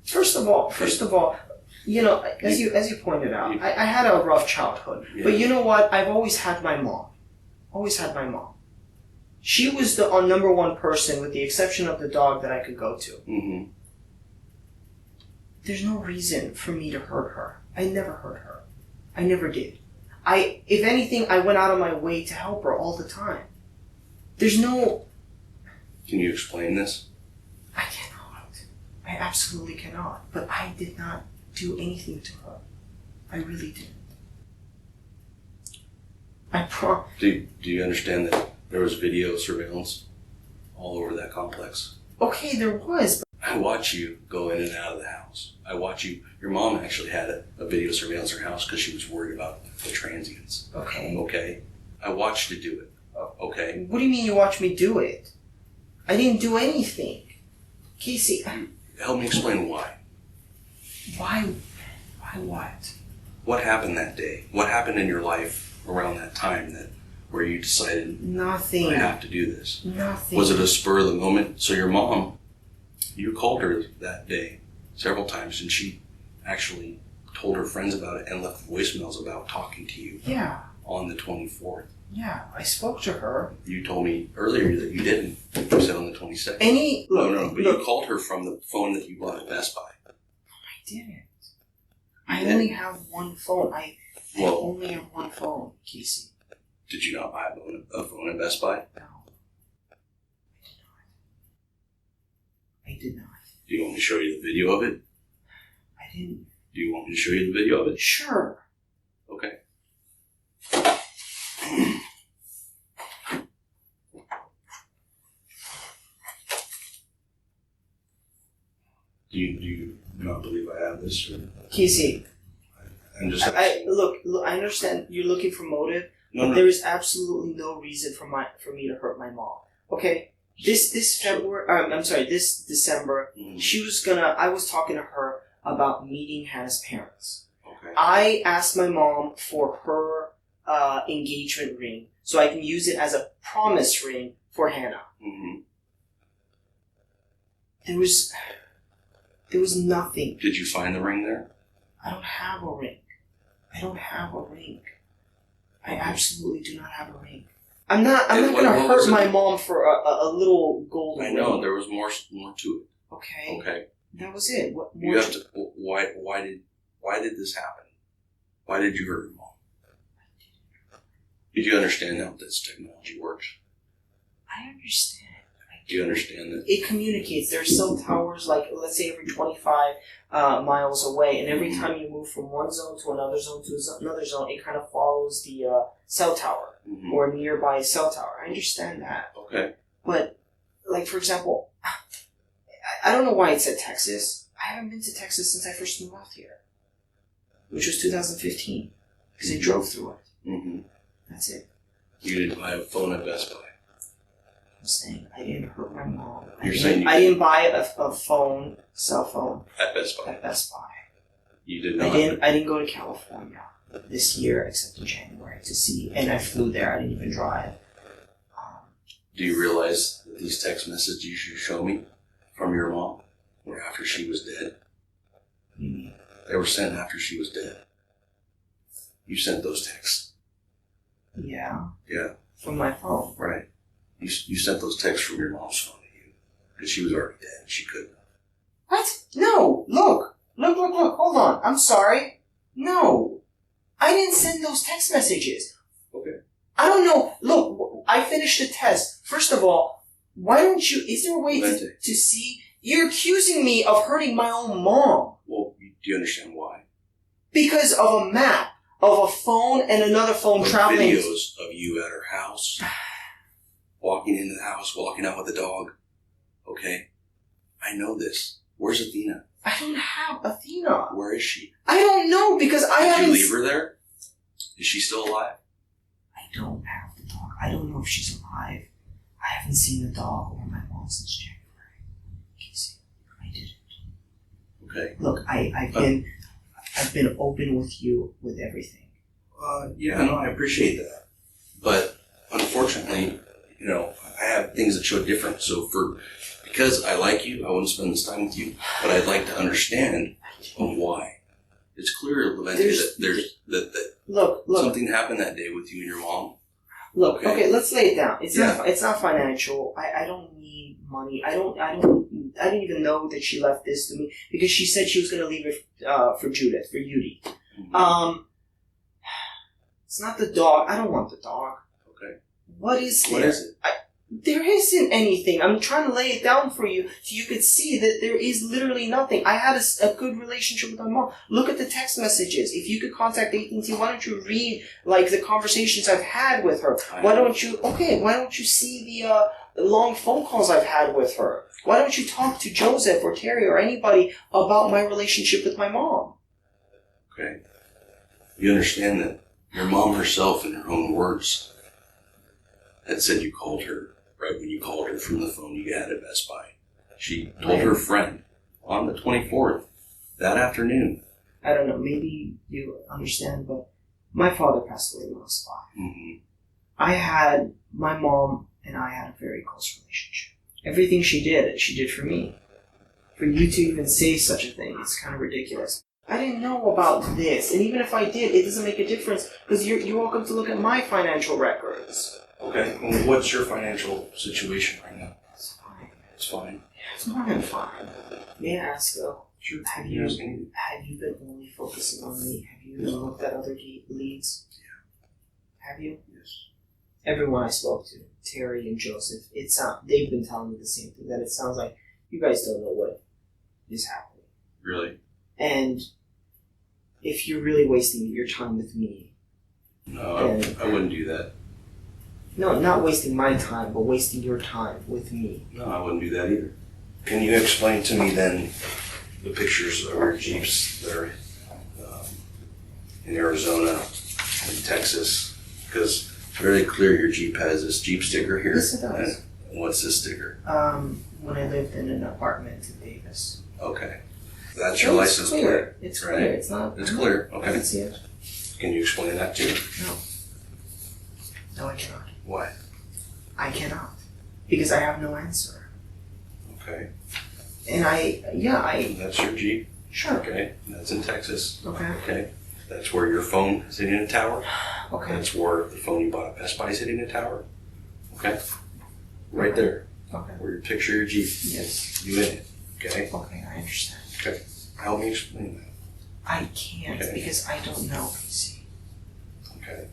[SPEAKER 14] First of all, as you pointed out, I had a rough childhood.
[SPEAKER 2] Yeah.
[SPEAKER 14] But you know what? I've always had my mom. Always had my mom. She was the number one person, with the exception of the dog, that I could go to.
[SPEAKER 2] Mm-hmm.
[SPEAKER 14] There's no reason for me to hurt her. I never hurt her. I never did. If anything, I went out of my way to help her all the time. There's no...
[SPEAKER 2] Can you explain this?
[SPEAKER 14] I cannot. I absolutely cannot. But I did not do anything to her. I really didn't.
[SPEAKER 2] Do you understand that there was video surveillance all over that complex?
[SPEAKER 14] Okay, there was.
[SPEAKER 2] I watch you go in and out of the house. I watch you. Your mom actually had a video surveillance in her house because she was worried about the transients.
[SPEAKER 14] Okay.
[SPEAKER 2] Okay. I watched you do it. Okay.
[SPEAKER 14] What do you mean you watched me do it? I didn't do anything. Casey.
[SPEAKER 2] Help me explain why.
[SPEAKER 14] Why what?
[SPEAKER 2] What happened that day? What happened in your life around that time where you decided
[SPEAKER 14] Nothing.
[SPEAKER 2] I have to do this?
[SPEAKER 14] Nothing.
[SPEAKER 2] Was it a spur of the moment? So your mom, you called her that day several times, and she actually told her friends about it and left voicemails about talking to you.
[SPEAKER 14] Yeah.
[SPEAKER 2] On the 24th.
[SPEAKER 14] Yeah, I spoke to her.
[SPEAKER 2] You told me earlier that you didn't. You said on the 22nd. But you called her from the phone that you bought at Best Buy.
[SPEAKER 14] I didn't. I only have one phone. I only have one phone, Casey.
[SPEAKER 2] Did you not buy a phone at Best Buy?
[SPEAKER 14] No. I did not.
[SPEAKER 2] Do you want me to show you the video of it?
[SPEAKER 14] I didn't.
[SPEAKER 2] Do you want me to show you the video of it?
[SPEAKER 14] Sure.
[SPEAKER 2] Okay. Do you not believe I have this? Or?
[SPEAKER 14] Casey,
[SPEAKER 2] I'm just.
[SPEAKER 14] Look. I understand you're looking for motive, but there is absolutely no reason for me to hurt my mom. Okay, this December, I was talking to her about meeting Hannah's parents.
[SPEAKER 2] Okay.
[SPEAKER 14] I asked my mom for her engagement ring so I can use it as a promise ring for Hannah.
[SPEAKER 2] Mm-hmm.
[SPEAKER 14] There was nothing.
[SPEAKER 2] Did you find the ring there?
[SPEAKER 14] I don't have a ring. I absolutely do not have a ring. I'm not going to hurt my mom for a little gold ring.
[SPEAKER 2] I know, there was more to it.
[SPEAKER 14] Okay.
[SPEAKER 2] Okay.
[SPEAKER 14] That was it.
[SPEAKER 2] Why did this happen? Why did you hurt your mom? Did you understand how this technology works?
[SPEAKER 14] I understand.
[SPEAKER 2] Do you understand that?
[SPEAKER 14] It communicates. There are cell towers, like, let's say every 25 miles away, and every time you move from one zone to another zone, it kind of follows the cell tower, or a nearby cell tower. I understand that.
[SPEAKER 2] Okay.
[SPEAKER 14] But, like, for example, I don't know why it said Texas. I haven't been to Texas since I first moved out here, which was 2015, because I drove through it.
[SPEAKER 2] Mm-hmm.
[SPEAKER 14] That's it.
[SPEAKER 2] You didn't buy a phone at Best Buy.
[SPEAKER 14] I'm saying I didn't hurt my mom.
[SPEAKER 2] I
[SPEAKER 14] didn't buy a cell phone
[SPEAKER 2] at Best Buy.
[SPEAKER 14] At Best Buy.
[SPEAKER 2] You did not.
[SPEAKER 14] I didn't go to California this year except in January to see, and I flew there. I didn't even drive.
[SPEAKER 2] Do you realize that these text messages you show me from your mom were after she was dead?
[SPEAKER 14] Mm-hmm.
[SPEAKER 2] They were sent after she was dead. You sent those texts.
[SPEAKER 14] Yeah.
[SPEAKER 2] Yeah.
[SPEAKER 14] From my phone.
[SPEAKER 2] Right. You sent those texts from your mom's phone to you because she was already dead. She couldn't.
[SPEAKER 14] What? No. Look. Hold on. I'm sorry. No. I didn't send those text messages.
[SPEAKER 2] Okay.
[SPEAKER 14] I don't know. Look, I finished the test. First of all, why don't you, is there a way to see? You're accusing me of hurting my own mom.
[SPEAKER 2] Well, do you understand why?
[SPEAKER 14] Because of a map, of a phone and another phone
[SPEAKER 2] Or
[SPEAKER 14] traveling.
[SPEAKER 2] videos of you at her house, walking into the house, walking out with the dog. Okay, I know this. Where's Athena?
[SPEAKER 14] I don't have Athena.
[SPEAKER 2] Where is she?
[SPEAKER 14] I don't know because I haven't.
[SPEAKER 2] Did you leave her there? Is she still alive?
[SPEAKER 14] I don't have the dog. I don't know if she's alive. I haven't seen the dog or my mom since January. Casey, I didn't.
[SPEAKER 2] Okay.
[SPEAKER 14] Look, I've been open with you with everything.
[SPEAKER 2] Yeah, no, I appreciate that. But unfortunately, you know, I have things that show different. So because I like you, I wouldn't spend this time with you, but I'd like to understand why. It's clear, Levente, that
[SPEAKER 14] Look.
[SPEAKER 2] Something happened that day with you and your mom.
[SPEAKER 14] Look, okay, let's lay it down. It's not financial. I don't need money. I didn't even know that she left this to me because she said she was going to leave it for Judith, for Yudi.
[SPEAKER 2] Mm-hmm.
[SPEAKER 14] It's not the dog. I don't want the dog.
[SPEAKER 2] Okay.
[SPEAKER 14] What is there?
[SPEAKER 2] What is it?
[SPEAKER 14] There isn't anything. I'm trying to lay it down for you so you could see that there is literally nothing. I had a good relationship with my mom. Look at the text messages. If you could contact AT&T, why don't you read like the conversations I've had with her? Why don't you see the long phone calls I've had with her? Why don't you talk to Joseph or Terry or anybody about my relationship with my mom?
[SPEAKER 2] Okay. You understand that your mom herself, in her own words, had said you called her right when you called her from the phone you had at Best Buy. She told her friend on the 24th, that afternoon.
[SPEAKER 14] I don't know, maybe you understand, but my father passed away when I was 5.
[SPEAKER 2] Mm-hmm.
[SPEAKER 14] My mom and I had a very close relationship. Everything she did for me. For you to even say such a thing, it's kind of ridiculous. I didn't know about this, and even if I did, it doesn't make a difference, because you're welcome to look at my financial records.
[SPEAKER 2] Okay, well, what's your financial situation right now?
[SPEAKER 14] It's fine.
[SPEAKER 2] It's fine.
[SPEAKER 14] Yeah, it's more than fine. May I ask though?
[SPEAKER 2] Sure.
[SPEAKER 14] Have you been only focusing on me? Have you looked at other leads? Yeah. Have you?
[SPEAKER 2] Yes.
[SPEAKER 14] Everyone I spoke to, Terry and Joseph, they've been telling me the same thing. That it sounds like you guys don't know what is happening.
[SPEAKER 2] Really?
[SPEAKER 14] And if you're really wasting your time with me,
[SPEAKER 2] no, I wouldn't do that.
[SPEAKER 14] No, not wasting my time, but wasting your time with me.
[SPEAKER 2] No, I wouldn't do that either. Can you explain to me then the pictures of your Jeeps that are in Arizona and Texas? Because it's very clear your Jeep has this Jeep sticker here.
[SPEAKER 14] Yes, it does.
[SPEAKER 2] And what's this sticker?
[SPEAKER 14] When I lived in an apartment in Davis.
[SPEAKER 2] Okay. That's your license plate.
[SPEAKER 14] It's
[SPEAKER 2] right?
[SPEAKER 14] clear. It's not.
[SPEAKER 2] It's clear. Okay.
[SPEAKER 14] I can see it.
[SPEAKER 2] Can you explain that to me?
[SPEAKER 14] No. No, I cannot.
[SPEAKER 2] Why?
[SPEAKER 14] I cannot. Because I have no answer.
[SPEAKER 2] Okay.
[SPEAKER 14] And
[SPEAKER 2] That's your Jeep?
[SPEAKER 14] Sure.
[SPEAKER 2] Okay. That's in Texas.
[SPEAKER 14] Okay.
[SPEAKER 2] Okay. That's where your phone is hitting a tower.
[SPEAKER 14] Okay.
[SPEAKER 2] That's where the phone you bought at Best Buy is hitting a tower. Okay. Right there.
[SPEAKER 14] Okay.
[SPEAKER 2] Where you picture your Jeep.
[SPEAKER 14] Yes.
[SPEAKER 2] You in it. Okay.
[SPEAKER 14] Okay, I understand.
[SPEAKER 2] Okay. Help me explain that.
[SPEAKER 14] I can't because I don't know, PC.
[SPEAKER 2] Okay.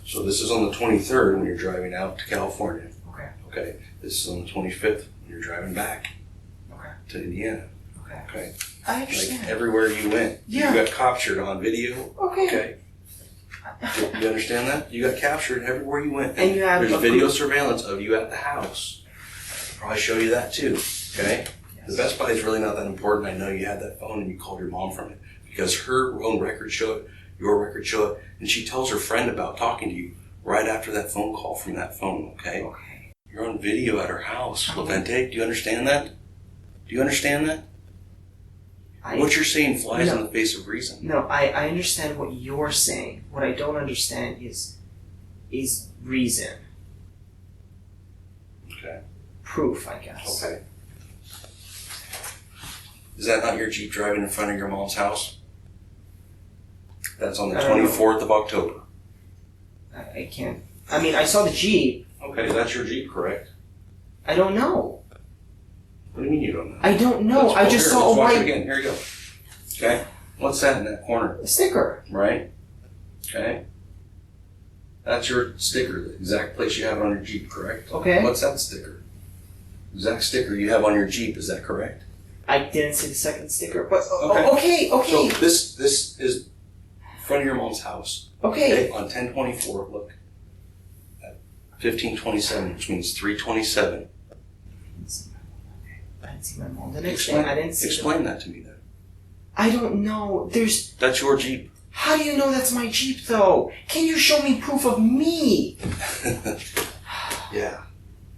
[SPEAKER 2] So this is on the 23rd when you're driving out to California.
[SPEAKER 14] Okay.
[SPEAKER 2] Okay. This is on the 25th when you're driving back.
[SPEAKER 14] Okay.
[SPEAKER 2] To Indiana.
[SPEAKER 14] Okay.
[SPEAKER 2] Okay.
[SPEAKER 14] I understand.
[SPEAKER 2] Like everywhere you went.
[SPEAKER 14] Yeah.
[SPEAKER 2] You got captured on video.
[SPEAKER 14] Okay.
[SPEAKER 2] Okay. You understand that? You got captured everywhere you went.
[SPEAKER 14] And you have
[SPEAKER 2] there's video surveillance of you at the house. I'll probably show you that too. Okay? The Best Buy is really not that important. I know you had that phone and you called your mom from it because her own records show it, your records show it, and she tells her friend about talking to you right after that phone call from that phone, okay?
[SPEAKER 14] Okay.
[SPEAKER 2] You're on video at her house, Levente. Do you understand that? Do you understand that? What you're saying flies in the face of reason.
[SPEAKER 14] No, I understand what you're saying. What I don't understand is reason.
[SPEAKER 2] Okay.
[SPEAKER 14] Proof, I guess.
[SPEAKER 2] Okay. Is that not your Jeep driving in front of your mom's house? That's on the 24th of October.
[SPEAKER 14] I can't. I mean, I saw the Jeep.
[SPEAKER 2] Okay, that's your Jeep, correct?
[SPEAKER 14] I don't know.
[SPEAKER 2] What do you mean you don't know?
[SPEAKER 14] I don't know. I just saw a
[SPEAKER 2] Let's watch
[SPEAKER 14] white.
[SPEAKER 2] it again. Here you go. Okay. What's that in that corner?
[SPEAKER 14] A sticker.
[SPEAKER 2] Right? Okay? That's your sticker, the exact place you have it on your Jeep, correct?
[SPEAKER 14] Okay.
[SPEAKER 2] What's that sticker? Exact sticker you have on your Jeep, is that correct?
[SPEAKER 14] I didn't see the second sticker, but
[SPEAKER 2] Okay.
[SPEAKER 14] okay.
[SPEAKER 2] So this is in front of your mom's house.
[SPEAKER 14] Okay.
[SPEAKER 2] On 1024, look. At 1527, which means 327.
[SPEAKER 14] I didn't see my mom. The next day, I didn't see.
[SPEAKER 2] Explain that to me then.
[SPEAKER 14] I don't know.
[SPEAKER 2] That's your Jeep.
[SPEAKER 14] How do you know that's my Jeep, though? Can you show me proof of me?
[SPEAKER 2] Yeah.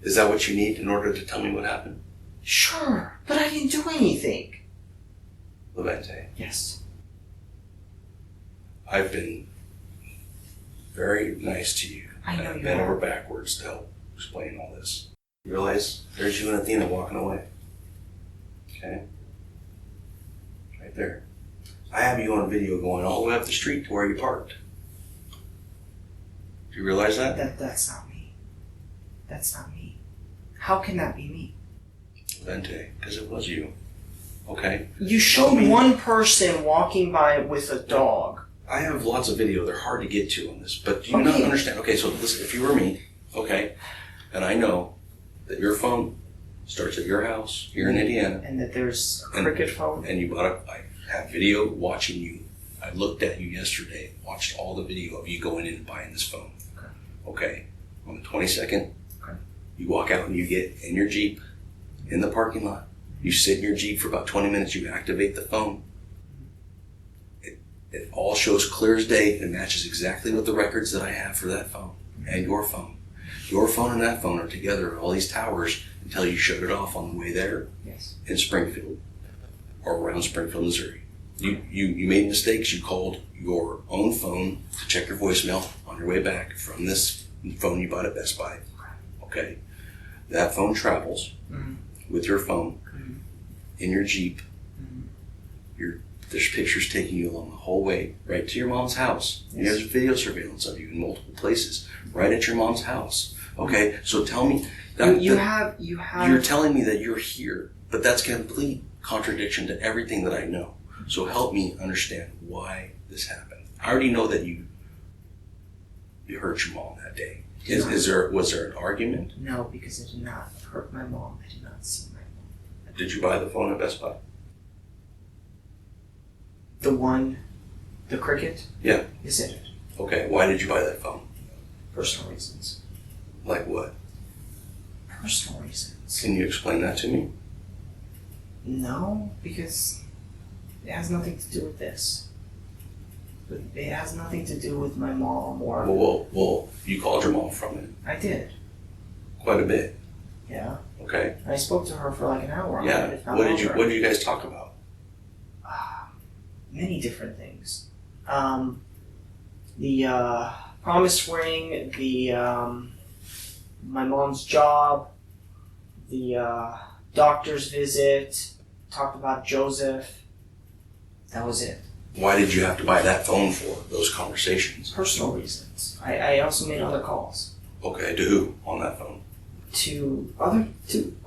[SPEAKER 2] Is that what you need in order to tell me what happened?
[SPEAKER 14] Sure, but I didn't do anything.
[SPEAKER 2] Levante,
[SPEAKER 14] Yes.
[SPEAKER 2] I've been very nice to you.
[SPEAKER 14] I know
[SPEAKER 2] I've
[SPEAKER 14] you
[SPEAKER 2] bent
[SPEAKER 14] have.
[SPEAKER 2] over backwards to help explain all this. You realize there's you and Athena walking away. Okay? Right there. I have you on video going all the way up the street to where you parked. Do you realize that?
[SPEAKER 14] That's not me. That's not me. How can that be me?
[SPEAKER 2] Vente, because it was you. Okay?
[SPEAKER 14] You showed one person walking by with a dog.
[SPEAKER 2] I have lots of video. They're hard to get to on this, but do you not
[SPEAKER 14] Okay.
[SPEAKER 2] understand? Okay, so listen, if you were me, okay, and I know that your phone starts at your house here in Indiana,
[SPEAKER 14] And that there's a cricket phone.
[SPEAKER 2] and you I have video watching you. I looked at you yesterday, watched all the video of you going in and buying this phone. Okay, on the 22nd, you walk out and you get in your Jeep in the parking lot. You sit in your Jeep for about 20 minutes. You activate the phone. It all shows clear as day and matches exactly with the records that I have for that phone and your phone. Your phone and that phone are together at all these towers until you shut it off on the way there
[SPEAKER 14] Yes.
[SPEAKER 2] in Springfield or around Springfield, Missouri. You made mistakes. You called your own phone to check your voicemail on your way back from this phone you bought at Best Buy. Okay. That phone travels with your phone in your Jeep. There's pictures taking you along the whole way right to your mom's house.
[SPEAKER 14] Yes.
[SPEAKER 2] There's video surveillance of you in multiple places right at your mom's house. Okay, so tell me that
[SPEAKER 14] You have.
[SPEAKER 2] you're telling me that you're here, but that's complete contradiction to everything that I know. So help me understand why this happened. I already know that you hurt your mom that day. Was there an argument?
[SPEAKER 14] No, because I did not hurt my mom. I did not see my mom.
[SPEAKER 2] Did you buy the phone at Best Buy?
[SPEAKER 14] The cricket?
[SPEAKER 2] Yeah.
[SPEAKER 14] Yes, I did.
[SPEAKER 2] Okay, why did you buy that phone?
[SPEAKER 14] Personal reasons.
[SPEAKER 2] Like what?
[SPEAKER 14] Personal reasons.
[SPEAKER 2] Can you explain that to me?
[SPEAKER 14] No, because it has nothing to do with this. It has nothing to do with my mom or.
[SPEAKER 2] Well, you called your mom from it
[SPEAKER 14] I did.
[SPEAKER 2] quite a bit.
[SPEAKER 14] Yeah.
[SPEAKER 2] Okay.
[SPEAKER 14] I spoke to her for like an hour.
[SPEAKER 2] Yeah.
[SPEAKER 14] If not
[SPEAKER 2] What did
[SPEAKER 14] longer.
[SPEAKER 2] you guys talk about?
[SPEAKER 14] Many different things. The promise ring, the my mom's job, the doctor's visit, talked about Joseph. That was it.
[SPEAKER 2] Why did you have to buy that phone for those conversations?
[SPEAKER 14] Personal reasons. I also made other calls
[SPEAKER 2] Okay, to who on that phone?
[SPEAKER 14] to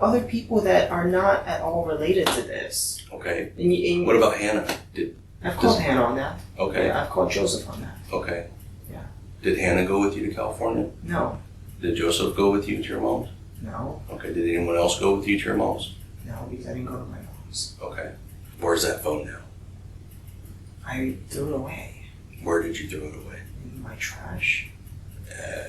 [SPEAKER 14] other people that are not at all related to this.
[SPEAKER 2] Okay.
[SPEAKER 14] And
[SPEAKER 2] What about Hannah?
[SPEAKER 14] I've called Hannah on that.
[SPEAKER 2] Okay.
[SPEAKER 14] Yeah, I've called Joseph on that.
[SPEAKER 2] Okay.
[SPEAKER 14] Yeah.
[SPEAKER 2] Did Hannah go with you to California?
[SPEAKER 14] No.
[SPEAKER 2] Did Joseph go with you to your mom's?
[SPEAKER 14] No.
[SPEAKER 2] Okay. Did anyone else go with you to your mom's?
[SPEAKER 14] No, because I didn't go to my mom's.
[SPEAKER 2] Okay. Where's that phone now?
[SPEAKER 14] I threw it away.
[SPEAKER 2] Where did you throw it away?
[SPEAKER 14] In my trash.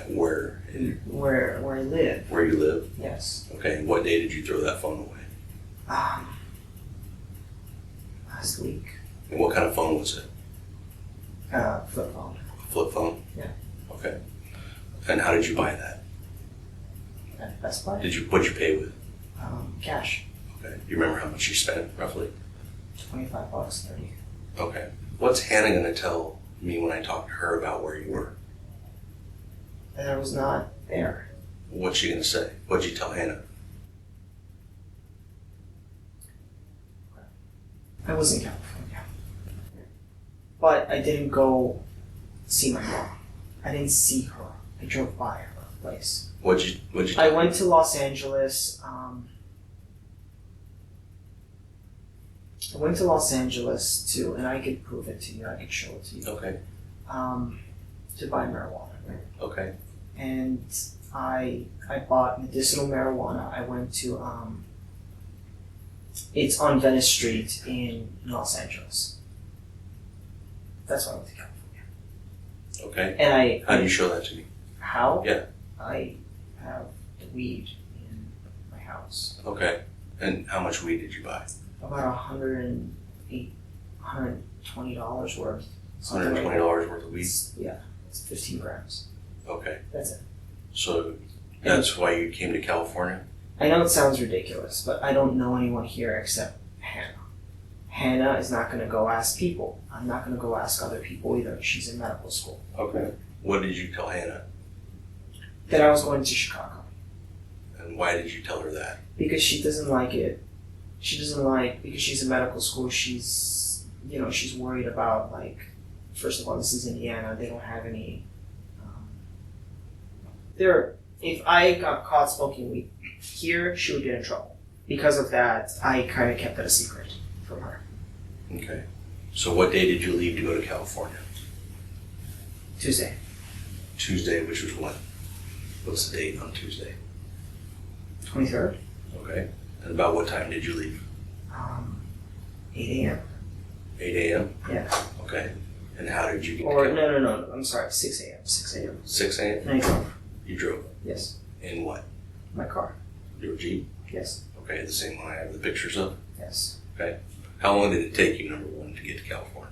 [SPEAKER 2] Where?
[SPEAKER 14] Where I live.
[SPEAKER 2] Where you live?
[SPEAKER 14] Yes.
[SPEAKER 2] Okay. And what day did you throw that phone away?
[SPEAKER 14] Last week.
[SPEAKER 2] And what kind of phone was it?
[SPEAKER 14] Flip phone.
[SPEAKER 2] A flip phone?
[SPEAKER 14] Yeah.
[SPEAKER 2] Okay. And how did you buy that?
[SPEAKER 14] At Best Buy.
[SPEAKER 2] What'd you pay with?
[SPEAKER 14] Cash.
[SPEAKER 2] Okay. You remember how much you spent roughly?
[SPEAKER 14] $25, $30.
[SPEAKER 2] Okay. What's Hannah gonna tell me when I talk to her about where you were?
[SPEAKER 14] And I was not there.
[SPEAKER 2] What's she gonna say? What'd you tell Hannah?
[SPEAKER 14] I was in California. But I didn't go see my mom. I didn't see her. I drove by her place.
[SPEAKER 2] What'd you
[SPEAKER 14] I went to Los Angeles. I went to Los Angeles too, and I could prove it to you. I could show it to you.
[SPEAKER 2] Okay.
[SPEAKER 14] to buy marijuana.
[SPEAKER 2] Okay.
[SPEAKER 14] And I bought medicinal marijuana. I went to it's on Venice Street in Los Angeles. That's why I went to California.
[SPEAKER 2] Okay.
[SPEAKER 14] And
[SPEAKER 2] How do you show that to me?
[SPEAKER 14] How?
[SPEAKER 2] Yeah.
[SPEAKER 14] I have the weed in my house.
[SPEAKER 2] Okay. And how much weed did you buy?
[SPEAKER 14] About $120 worth. Something like
[SPEAKER 2] $120 worth of weed?
[SPEAKER 14] Yeah. It's 15 grams.
[SPEAKER 2] Okay.
[SPEAKER 14] That's it.
[SPEAKER 2] So that's why you came to California?
[SPEAKER 14] I know it sounds ridiculous, but I don't know anyone here except Hannah. Hannah is not going to go ask people. I'm not going to go ask other people either. She's in medical school.
[SPEAKER 2] Okay. What did you tell Hannah?
[SPEAKER 14] That I was going to Chicago.
[SPEAKER 2] And why did you tell her that?
[SPEAKER 14] Because she doesn't like it. She doesn't like, because she's in medical school, she's worried about, like, first of all, this is Indiana. They don't have any, if I got caught smoking weed here, she would get in trouble. Because of that, I kind of kept that a secret from her.
[SPEAKER 2] Okay. So what day did you leave to go to California?
[SPEAKER 14] Tuesday.
[SPEAKER 2] Tuesday, which was when? What's the date on Tuesday?
[SPEAKER 14] 23rd.
[SPEAKER 2] Okay. And about what time did you leave?
[SPEAKER 14] 8 a.m.
[SPEAKER 2] 8 a.m.?
[SPEAKER 14] Yeah.
[SPEAKER 2] Okay. And how did you get
[SPEAKER 14] Or,
[SPEAKER 2] to California?
[SPEAKER 14] no, I'm sorry, 6 a.m. 6 a.m.
[SPEAKER 2] 6 a.m.?
[SPEAKER 14] And I drove.
[SPEAKER 2] You drove?
[SPEAKER 14] Yes.
[SPEAKER 2] In what?
[SPEAKER 14] My car.
[SPEAKER 2] Your Jeep?
[SPEAKER 14] Yes.
[SPEAKER 2] Okay, the same one I have the pictures of?
[SPEAKER 14] Yes.
[SPEAKER 2] Okay. How long did it take you, number one, to get to California?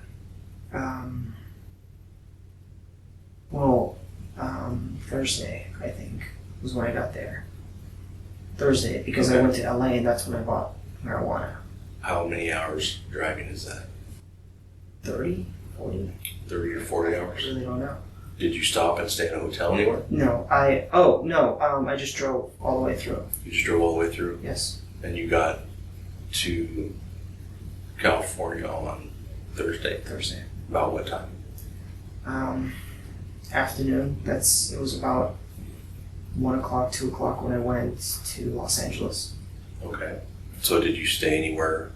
[SPEAKER 14] Thursday, I think, was when I got there. Thursday, because I went to LA and that's when I bought marijuana.
[SPEAKER 2] How many hours driving is that?
[SPEAKER 14] 30, 40.
[SPEAKER 2] 30 or 40
[SPEAKER 14] I
[SPEAKER 2] hours?
[SPEAKER 14] really don't know.
[SPEAKER 2] Did you stop and stay in a hotel anywhere?
[SPEAKER 14] No, I just drove all the way through.
[SPEAKER 2] You just drove all the way through?
[SPEAKER 14] Yes.
[SPEAKER 2] And you got to California on Thursday?
[SPEAKER 14] Thursday.
[SPEAKER 2] About what time?
[SPEAKER 14] Afternoon. It was about 1 o'clock, 2 o'clock when I went to Los Angeles.
[SPEAKER 2] Okay. So did you stay anywhere?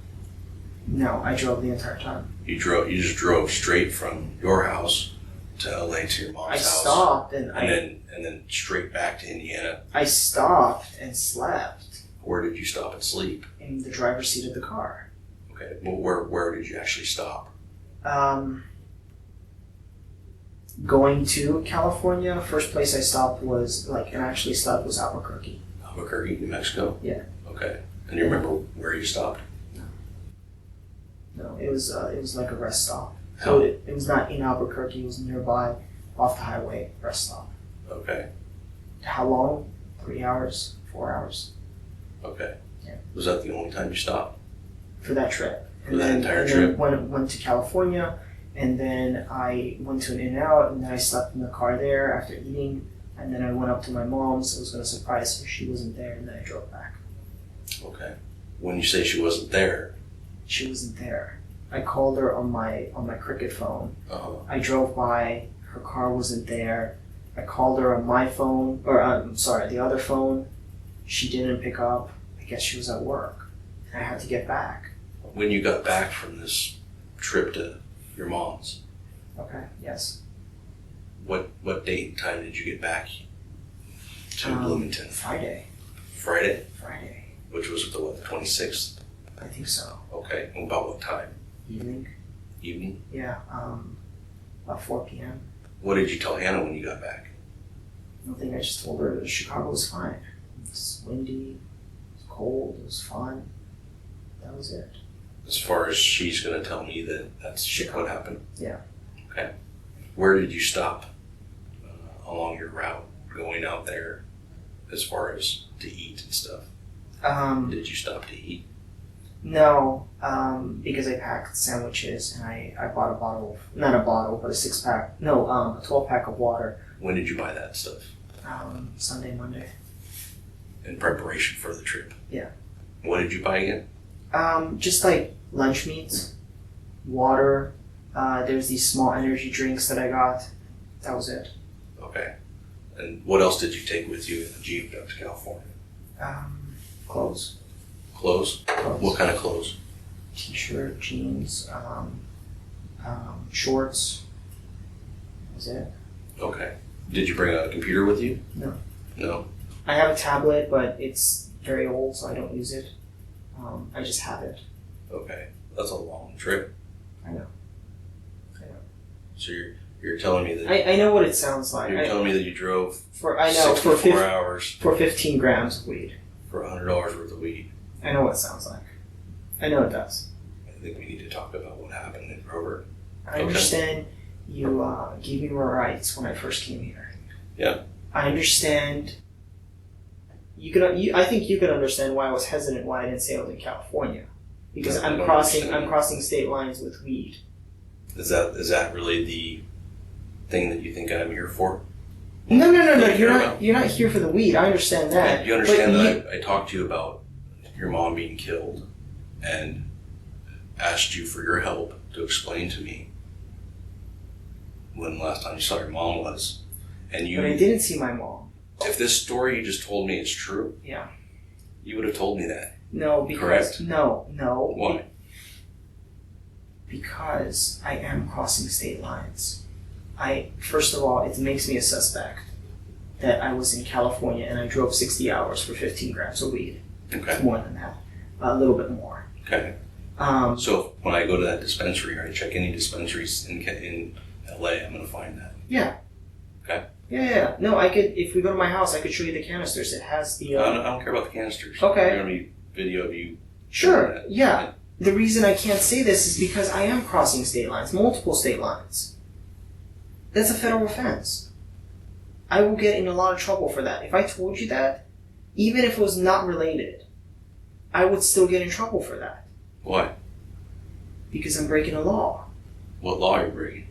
[SPEAKER 14] No, I drove the entire time.
[SPEAKER 2] You just drove straight from your house to LA to your mom's
[SPEAKER 14] I
[SPEAKER 2] house.
[SPEAKER 14] stopped and
[SPEAKER 2] then straight back to Indiana.
[SPEAKER 14] I stopped and slept.
[SPEAKER 2] Where did you stop and sleep?
[SPEAKER 14] In the driver's seat of the car.
[SPEAKER 2] Okay. Well, where did you actually stop?
[SPEAKER 14] Going to California, first place I stopped was Albuquerque.
[SPEAKER 2] Albuquerque, New Mexico?
[SPEAKER 14] Yeah.
[SPEAKER 2] Okay. And you remember where you stopped?
[SPEAKER 14] No, it was like a rest stop. So it was not in Albuquerque, it was nearby, off the highway, rest stop.
[SPEAKER 2] Okay.
[SPEAKER 14] How long? 3 hours, 4 hours.
[SPEAKER 2] Okay.
[SPEAKER 14] Yeah.
[SPEAKER 2] Was that the only time you stopped?
[SPEAKER 14] For that trip.
[SPEAKER 2] For that entire trip?
[SPEAKER 14] Then went to California, and then I went to an In-N-Out, and then I slept in the car there after eating, and then I went up to my mom's. I was going to surprise her. She wasn't there, and then I drove back.
[SPEAKER 2] Okay. When you say she wasn't there?
[SPEAKER 14] She wasn't there. I called her on my Cricket phone.
[SPEAKER 2] Uh-huh.
[SPEAKER 14] I drove by. Her car wasn't there. I called her on my phone, the other phone. She didn't pick up. I guess she was at work. And I had to get back.
[SPEAKER 2] When you got back from this trip to your mom's,
[SPEAKER 14] Okay, yes.
[SPEAKER 2] what date and time did you get back to Bloomington?
[SPEAKER 14] Friday.
[SPEAKER 2] Friday?
[SPEAKER 14] Friday.
[SPEAKER 2] Which was the 26th?
[SPEAKER 14] I think so.
[SPEAKER 2] Okay. And about what time?
[SPEAKER 14] Evening.
[SPEAKER 2] Evening?
[SPEAKER 14] Yeah, about 4 p.m.
[SPEAKER 2] What did you tell Hannah when you got back?
[SPEAKER 14] Nothing, I just told her that Chicago was fine. It was windy, it was cold, it was fun. That was it.
[SPEAKER 2] As far as she's going to tell me that that's what happened?
[SPEAKER 14] Yeah.
[SPEAKER 2] Okay. Where did you stop along your route going out there as far as to eat and stuff? Did you stop to eat?
[SPEAKER 14] No, because I packed sandwiches and I bought a bottle, not a bottle, but a 6-pack, no, a 12-pack of water.
[SPEAKER 2] When did you buy that stuff?
[SPEAKER 14] Sunday, Monday.
[SPEAKER 2] In preparation for the trip?
[SPEAKER 14] Yeah.
[SPEAKER 2] What did you buy again?
[SPEAKER 14] Just like lunch meats, water, there's these small energy drinks that I got. That was it.
[SPEAKER 2] Okay. And what else did you take with you in the Jeep up to California?
[SPEAKER 14] Clothes.
[SPEAKER 2] Clothes? What kind of clothes?
[SPEAKER 14] T-shirt, jeans, shorts. That was it.
[SPEAKER 2] Okay. Did you bring a computer with you?
[SPEAKER 14] No.
[SPEAKER 2] No?
[SPEAKER 14] I have a tablet, but it's very old, so I don't use it. I just have it.
[SPEAKER 2] Okay. That's a long trip.
[SPEAKER 14] I know.
[SPEAKER 2] So you're telling me that
[SPEAKER 14] I know what it sounds like.
[SPEAKER 2] you're telling me that you drove
[SPEAKER 14] for
[SPEAKER 2] 64 hours
[SPEAKER 14] for 15 grams of weed.
[SPEAKER 2] for $100 worth of weed.
[SPEAKER 14] I know what it sounds like. I know it does.
[SPEAKER 2] I think we need to talk about what happened in Grover.
[SPEAKER 14] I understand you gave me my rights when I first came here.
[SPEAKER 2] Yeah.
[SPEAKER 14] I understand. I think you could understand why I was hesitant, why I didn't say I was in California, because
[SPEAKER 2] I
[SPEAKER 14] I'm
[SPEAKER 2] don't
[SPEAKER 14] crossing
[SPEAKER 2] understand.
[SPEAKER 14] state lines with weed.
[SPEAKER 2] Is that really the thing that you think I'm here for?
[SPEAKER 14] No.
[SPEAKER 2] That you
[SPEAKER 14] You're
[SPEAKER 2] care
[SPEAKER 14] not.
[SPEAKER 2] about?
[SPEAKER 14] You're not here for the weed. I understand that.
[SPEAKER 2] You understand
[SPEAKER 14] but
[SPEAKER 2] that I talked to you about your mom being killed and asked you for your help to explain to me when the last time you saw your mom was. And you,
[SPEAKER 14] But I didn't see my mom.
[SPEAKER 2] if this story you just told me is true,
[SPEAKER 14] Yeah.
[SPEAKER 2] you would have told me that.
[SPEAKER 14] No, because
[SPEAKER 2] Correct?
[SPEAKER 14] no.
[SPEAKER 2] Why?
[SPEAKER 14] Because I am crossing state lines. First of all, it makes me a suspect that I was in California and I drove 60 hours for 15 grams of weed.
[SPEAKER 2] Okay.
[SPEAKER 14] It's more than that. A little bit more.
[SPEAKER 2] Okay. So when I go to that dispensary, or I check any dispensaries in LA, I'm going to find that.
[SPEAKER 14] Yeah.
[SPEAKER 2] Okay.
[SPEAKER 14] Yeah. No, I could, if we go to my house, I could show you the canisters. It has the...
[SPEAKER 2] I don't care about the canisters.
[SPEAKER 14] Okay.
[SPEAKER 2] There's going to be video of you.
[SPEAKER 14] Sure,
[SPEAKER 2] doing that.
[SPEAKER 14] yeah. The reason I can't say this is because I am crossing state lines, multiple state lines. That's a federal offense. I will get in a lot of trouble for that. If I told you that, even if it was not related, I would still get in trouble for that.
[SPEAKER 2] Why?
[SPEAKER 14] Because I'm breaking a law.
[SPEAKER 2] What law are you breaking?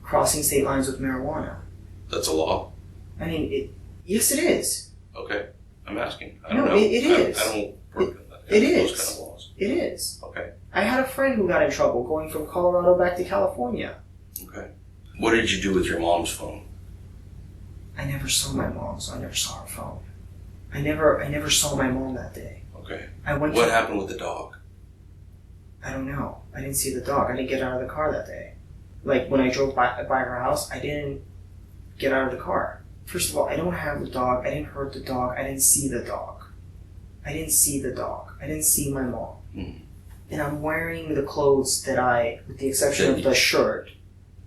[SPEAKER 14] Crossing state lines with marijuana.
[SPEAKER 2] That's a law?
[SPEAKER 14] I mean, yes it is.
[SPEAKER 2] Okay. I'm asking. I
[SPEAKER 14] No,
[SPEAKER 2] don't know.
[SPEAKER 14] it is.
[SPEAKER 2] I don't work
[SPEAKER 14] It
[SPEAKER 2] those
[SPEAKER 14] is.
[SPEAKER 2] kind of laws.
[SPEAKER 14] It is.
[SPEAKER 2] Okay.
[SPEAKER 14] I had a friend who got in trouble going from Colorado back to California.
[SPEAKER 2] Okay. What did you do with your mom's phone?
[SPEAKER 14] I never saw my mom, so I never saw her phone. I never saw my mom that day.
[SPEAKER 2] Okay.
[SPEAKER 14] What
[SPEAKER 2] happened with the dog?
[SPEAKER 14] I don't know. I didn't see the dog. I didn't get out of the car that day. Like when I drove by her house, I didn't get out of the car. First of all, I don't have the dog. I didn't hurt the dog. I didn't see the dog. I didn't see the dog. I didn't see my mom.
[SPEAKER 2] Mm.
[SPEAKER 14] And I'm wearing the clothes that with the exception of the shirt.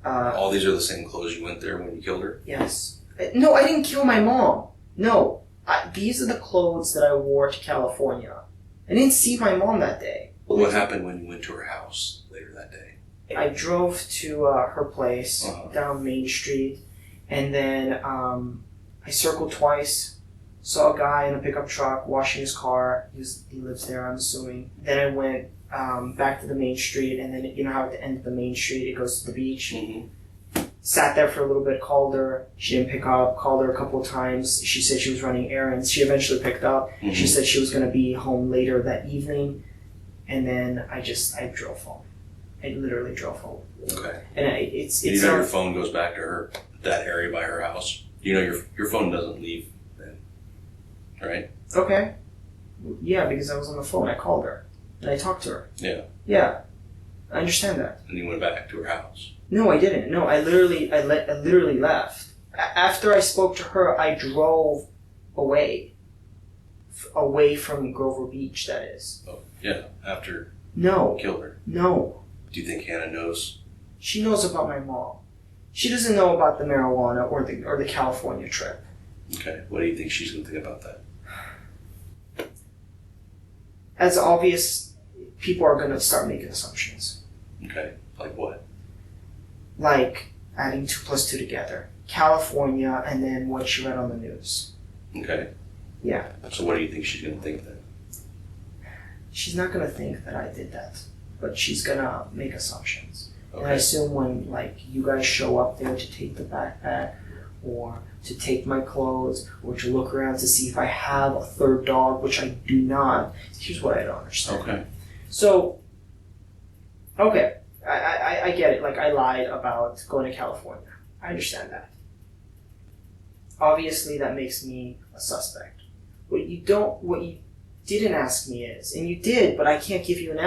[SPEAKER 2] All these are the same clothes you went there when you killed her?
[SPEAKER 14] Yes. No, I didn't kill my mom. No. These are the clothes that I wore to California. I didn't see my mom that day.
[SPEAKER 2] What happened when you went to her house later that day?
[SPEAKER 14] I drove to her place down Main Street, and then I circled twice, saw a guy in a pickup truck washing his car. He lives there, I'm assuming. Then I went back to the Main Street, and then you know how at the end of the Main Street it goes to the beach?
[SPEAKER 2] Mm-hmm.
[SPEAKER 14] Sat there for a little bit, called her. She didn't pick up, called her a couple of times. She said she was running errands. She eventually picked up.
[SPEAKER 2] Mm-hmm.
[SPEAKER 14] She said she was going to be home later that evening. And then I drove home. I literally drove home.
[SPEAKER 2] Okay.
[SPEAKER 14] And it's
[SPEAKER 2] you know your phone goes back to her, that area by her house? You know your phone doesn't leave then, right?
[SPEAKER 14] Okay. Yeah, because I was on the phone. I called her. And I talked to her.
[SPEAKER 2] Yeah.
[SPEAKER 14] Yeah. I understand that.
[SPEAKER 2] And you went back to her house?
[SPEAKER 14] No, I didn't. No, I literally left. After I spoke to her, I drove away. Away from Grover Beach, that is.
[SPEAKER 2] Oh, yeah. After
[SPEAKER 14] you
[SPEAKER 2] killed her?
[SPEAKER 14] No.
[SPEAKER 2] Do you think Hannah knows?
[SPEAKER 14] She knows about my mom. She doesn't know about the marijuana or the California trip.
[SPEAKER 2] Okay. What do you think she's going to think about that?
[SPEAKER 14] As obvious, people are going to start making assumptions.
[SPEAKER 2] Okay. Like what?
[SPEAKER 14] Like adding 2 + 2 together. California and then what she read on the news.
[SPEAKER 2] Okay.
[SPEAKER 14] Yeah.
[SPEAKER 2] So what do you think she's going to think then?
[SPEAKER 14] She's not going to think that I did that, but she's going to make assumptions.
[SPEAKER 2] Okay.
[SPEAKER 14] And I assume when you guys show up there to take the backpack or to take my clothes or to look around to see if I have a third dog, which I do not. Here's what I don't understand.
[SPEAKER 2] Okay.
[SPEAKER 14] So, okay, I get it. Like, I lied about going to California. I understand that. Obviously, that makes me a suspect. What you didn't ask me is, and you did, but I can't give you an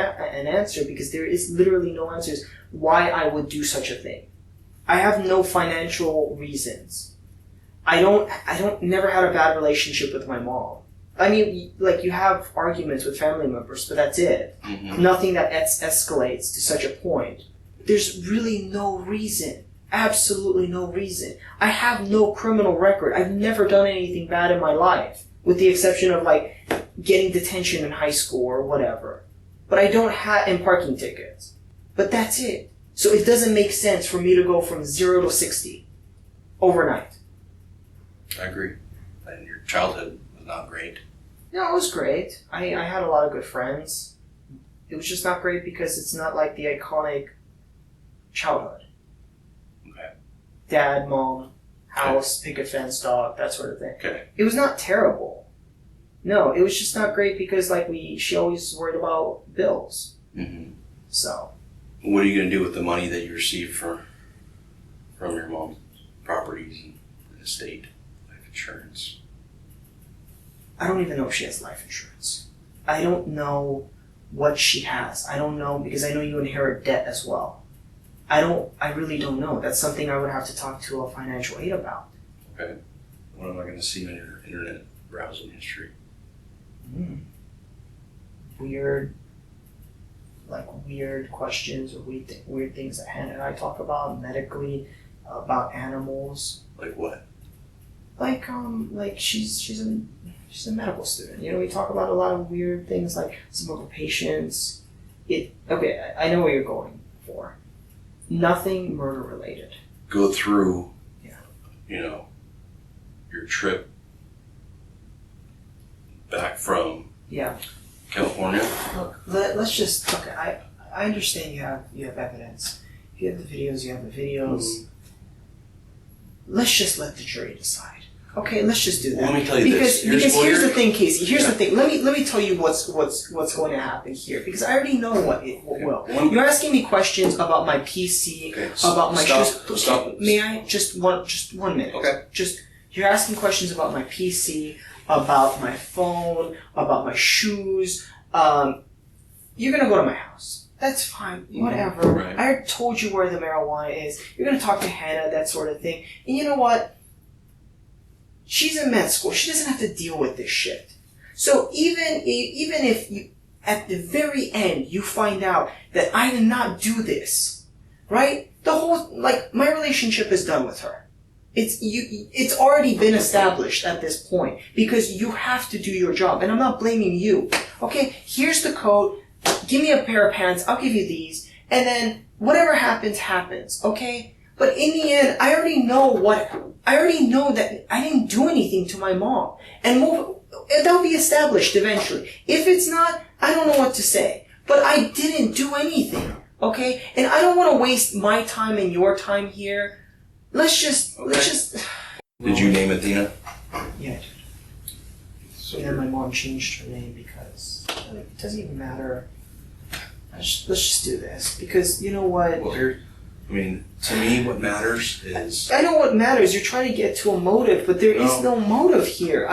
[SPEAKER 14] answer because there is literally no answers why I would do such a thing. I have no financial reasons. I never had a bad relationship with my mom. I mean, like, you have arguments with family members, but that's it.
[SPEAKER 2] Mm-hmm.
[SPEAKER 14] Nothing that escalates to such a point. There's really no reason. Absolutely no reason. I have no criminal record. I've never done anything bad in my life, with the exception of, like, getting detention in high school or whatever. But I don't have, and parking tickets. But that's it. So it doesn't make sense for me to go from 0 to 60 overnight.
[SPEAKER 2] I agree. And your childhood was not great.
[SPEAKER 14] No, it was great. I had a lot of good friends. It was just not great because it's not like the iconic childhood.
[SPEAKER 2] Okay.
[SPEAKER 14] Dad, mom, house, picket fence, dog, that sort of thing.
[SPEAKER 2] Okay.
[SPEAKER 14] It was not terrible. No, it was just not great because she always worried about bills.
[SPEAKER 2] Mm-hmm.
[SPEAKER 14] So.
[SPEAKER 2] What are you going to do with the money that you received from your mom's properties and estate, life insurance?
[SPEAKER 14] I don't even know if she has life insurance. I don't know what she has. I don't know because I know you inherit debt as well. I really don't know. That's something I would have to talk to a financial aid about.
[SPEAKER 2] Okay. What am I going to see on your internet browsing history?
[SPEAKER 14] Weird questions or weird things that Hannah and I talk about medically, about animals.
[SPEAKER 2] Like what?
[SPEAKER 14] Like she's a medical student. You know, we talk about a lot of weird things like some of her patients. Okay, I know what you're going for. Nothing murder related.
[SPEAKER 2] Go through, your trip back from California.
[SPEAKER 14] Look, let's just. Okay, I understand you have evidence. If you have the videos, you have the videos.
[SPEAKER 2] Mm-hmm.
[SPEAKER 14] Let's just let the jury decide. Okay, let's just do that.
[SPEAKER 2] Well, let me tell you
[SPEAKER 14] because
[SPEAKER 2] this.
[SPEAKER 14] Here's the thing, Casey. Here's the thing. Let me tell you what's going to happen here because I already know what will. You're asking me questions about my PC, about my shoes.
[SPEAKER 2] Stop.
[SPEAKER 14] May I just 1 minute?
[SPEAKER 2] Okay.
[SPEAKER 14] You're asking questions about my PC, about my phone, about my shoes. You're gonna go to my house. That's fine. Whatever.
[SPEAKER 2] Right.
[SPEAKER 14] I told you where the marijuana is. You're gonna talk to Hannah, that sort of thing. And you know what? She's in med school. She doesn't have to deal with this shit. So even if you, at the very end, you find out that I did not do this, right? The whole, my relationship is done with her. It's already been established at this point because you have to do your job. And I'm not blaming you. Okay? Here's the code. Give me a pair of pants. I'll give you these. And then whatever happens, happens. Okay? But in the end, I already know that I didn't do anything to my mom. And that'll be established eventually. If it's not, I don't know what to say. But I didn't do anything. Okay? And I don't want to waste my time and your time here. Let's just.
[SPEAKER 2] Did you name Athena?
[SPEAKER 14] Yeah. And then my mom changed her name because it doesn't even matter. Let's just do this because you know what?
[SPEAKER 2] Well, to me, what matters is.
[SPEAKER 14] I know what matters. You're trying to get to a motive, but there is no motive here.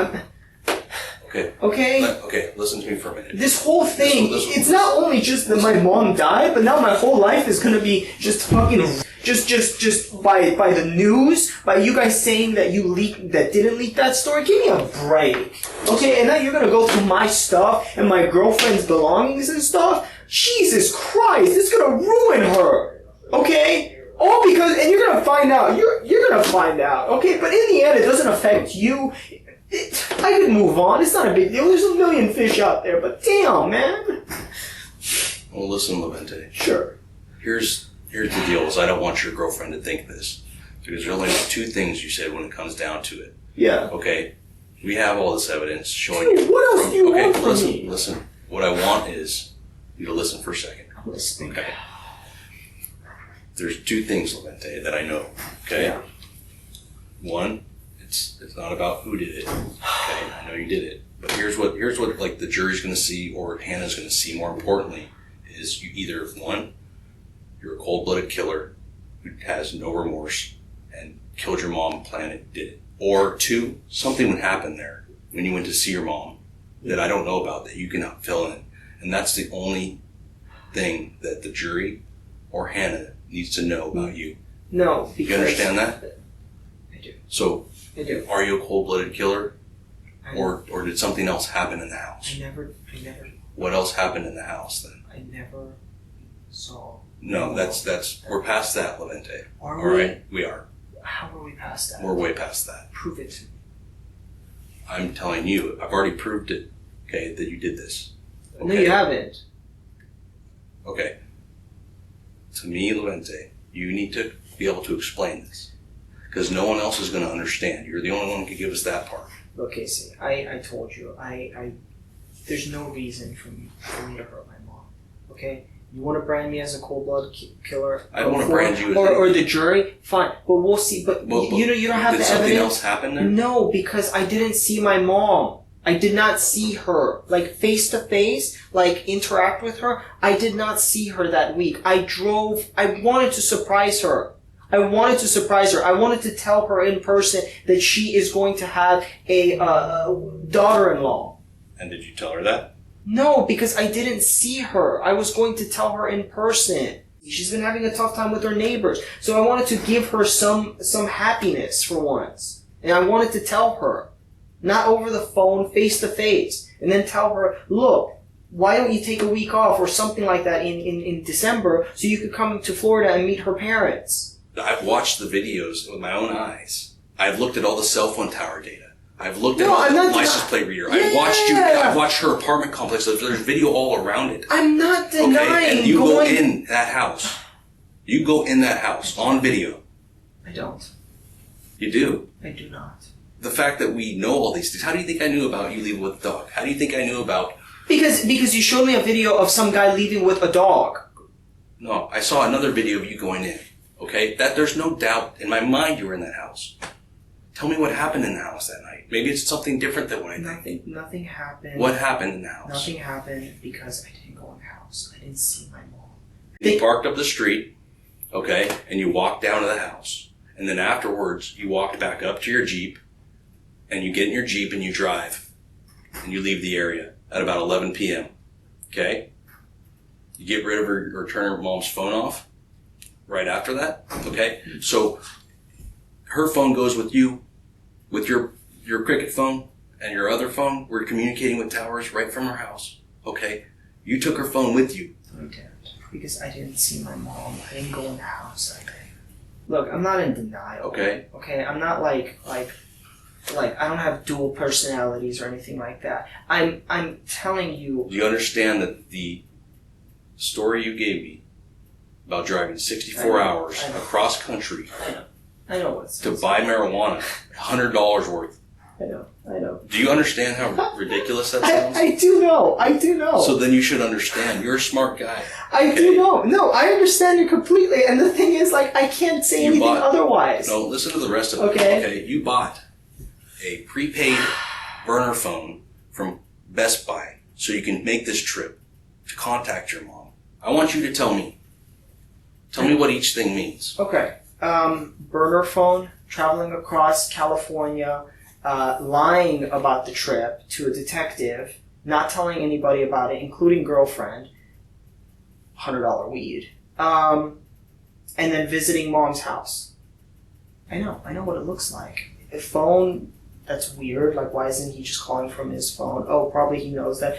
[SPEAKER 2] Okay.
[SPEAKER 14] Okay.
[SPEAKER 2] Okay. Listen to me for a minute.
[SPEAKER 14] This whole thing. It's not only just that my mom died, but now my whole life is gonna be just fucking. Just by the news, by you guys saying that didn't leak that story. Give me a break, okay? And now you're gonna go through my stuff and my girlfriend's belongings and stuff. Jesus Christ, it's gonna ruin her, okay? All because, and you're gonna find out. You're gonna find out, okay? But in the end, it doesn't affect you. I can move on. It's not a big deal. There's a million fish out there, but damn, man.
[SPEAKER 2] Well, listen, Levente.
[SPEAKER 14] Sure.
[SPEAKER 2] Here's the deal, is I don't want your girlfriend to think this. Because there's only two things you said when it comes down to it.
[SPEAKER 14] Yeah.
[SPEAKER 2] Okay? We have all this evidence showing
[SPEAKER 14] Dude, what else do you want from me?
[SPEAKER 2] Listen. What I want is you to listen for a second.
[SPEAKER 14] I'm listening.
[SPEAKER 2] Okay. There's two things, Levente, that I know. Okay?
[SPEAKER 14] Yeah.
[SPEAKER 2] One, it's not about who did it. Okay? I know you did it. But here's what the jury's gonna see, or Hannah's gonna see more importantly, is you either, one, you're a cold-blooded killer who has no remorse and killed your mom, planned it, did it. Or two, something would happen there when you went to see your mom that I don't know about that you cannot fill in. And that's the only thing that the jury or Hannah needs to know about you.
[SPEAKER 14] No, because
[SPEAKER 2] You understand that?
[SPEAKER 14] I do.
[SPEAKER 2] So,
[SPEAKER 14] I do.
[SPEAKER 2] are you a cold-blooded killer? Or did something else happen in the house?
[SPEAKER 14] I never.
[SPEAKER 2] What else happened in the house then?
[SPEAKER 14] I never saw.
[SPEAKER 2] No, that's we're past that, Levente.
[SPEAKER 14] Are
[SPEAKER 2] All right, we are.
[SPEAKER 14] How are we past that?
[SPEAKER 2] We're way past that.
[SPEAKER 14] Prove it to me.
[SPEAKER 2] I'm telling you, I've already proved it. Okay, that you did this. Okay?
[SPEAKER 14] No, you haven't.
[SPEAKER 2] Okay. To me, Levente, you need to be able to explain this, because no one else is going to understand. You're the only one who can give us that part.
[SPEAKER 14] Look, Casey, I told you, there's no reason for me to hurt my mom. Okay, you want to brand me as a cold-blooded killer?
[SPEAKER 2] I don't want to brand you as
[SPEAKER 14] or the jury. Fine, but we'll see. But you don't have the evidence.
[SPEAKER 2] Did something else happen there?
[SPEAKER 14] No, because I didn't see my mom. I did not see her, like, face to face, like, interact with her. I did not see her that week. I wanted to surprise her. I wanted to tell her in person that she is going to have a daughter-in-law.
[SPEAKER 2] And did you tell her that?
[SPEAKER 14] No, because I didn't see her. I was going to tell her in person. She's been having a tough time with her neighbors. So I wanted to give her some happiness for once. And I wanted to tell her. Not over the phone, face to face. And then tell her, look, why don't you take a week off or something like that in December so you could come to Florida and meet her parents?
[SPEAKER 2] I've watched the videos with my own eyes. I've looked at all the cell phone tower data. I've looked at all the license plate reader.
[SPEAKER 14] Yeah.
[SPEAKER 2] I've watched her apartment complex. There's video all around it.
[SPEAKER 14] I'm not denying.
[SPEAKER 2] Okay, and you go in that house. You go in that house on video.
[SPEAKER 14] I don't.
[SPEAKER 2] You do.
[SPEAKER 14] I do not.
[SPEAKER 2] The fact that we know all these things. How do you think I knew about you leaving with the dog? How do you think I knew about...
[SPEAKER 14] Because you showed me a video of some guy leaving with a dog.
[SPEAKER 2] No, I saw another video of you going in. Okay? There's no doubt in my mind you were in that house. Tell me what happened in the house that night. Maybe it's something different than what I think.
[SPEAKER 14] Nothing happened.
[SPEAKER 2] What happened in the house?
[SPEAKER 14] Nothing happened because I didn't go in the house. I didn't see my mom.
[SPEAKER 2] You parked up the street, okay, and you walked down to the house. And then afterwards, you walked back up to your Jeep, and you get in your Jeep and you drive. And you leave the area at about 11 p.m., okay? You get rid of her or turn her mom's phone off right after that, okay? So her phone goes with you, with your Cricket phone and your other phone. We're communicating with towers right from her house, okay? You took her phone with you.
[SPEAKER 14] I didn't, because I didn't see my mom. I didn't go in the house. Look, I'm not in denial.
[SPEAKER 2] Okay.
[SPEAKER 14] Okay, I'm not like I don't have dual personalities or anything like that. I'm telling you.
[SPEAKER 2] Do you understand that the story you gave me about driving 64 hours across country
[SPEAKER 14] I know what's
[SPEAKER 2] to buy marijuana, $100 worth?
[SPEAKER 14] I know.
[SPEAKER 2] Do you understand how ridiculous that sounds?
[SPEAKER 14] I do know.
[SPEAKER 2] So then you should understand. You're a smart guy.
[SPEAKER 14] I do know. No, I understand you completely. And the thing is, like, I can't say anything otherwise.
[SPEAKER 2] No, listen to the rest of it.
[SPEAKER 14] Okay.
[SPEAKER 2] Okay, you bought a prepaid burner phone from Best Buy so you can make this trip to contact your mom. I want you to tell me. Tell me what each thing means.
[SPEAKER 14] Okay. Burner phone, traveling across California, lying about the trip to a detective, not telling anybody about it, including girlfriend, $100 weed, and then visiting mom's house. I know what it looks like. A phone, that's weird. Like, why isn't he just calling from his phone? Oh, probably he knows that.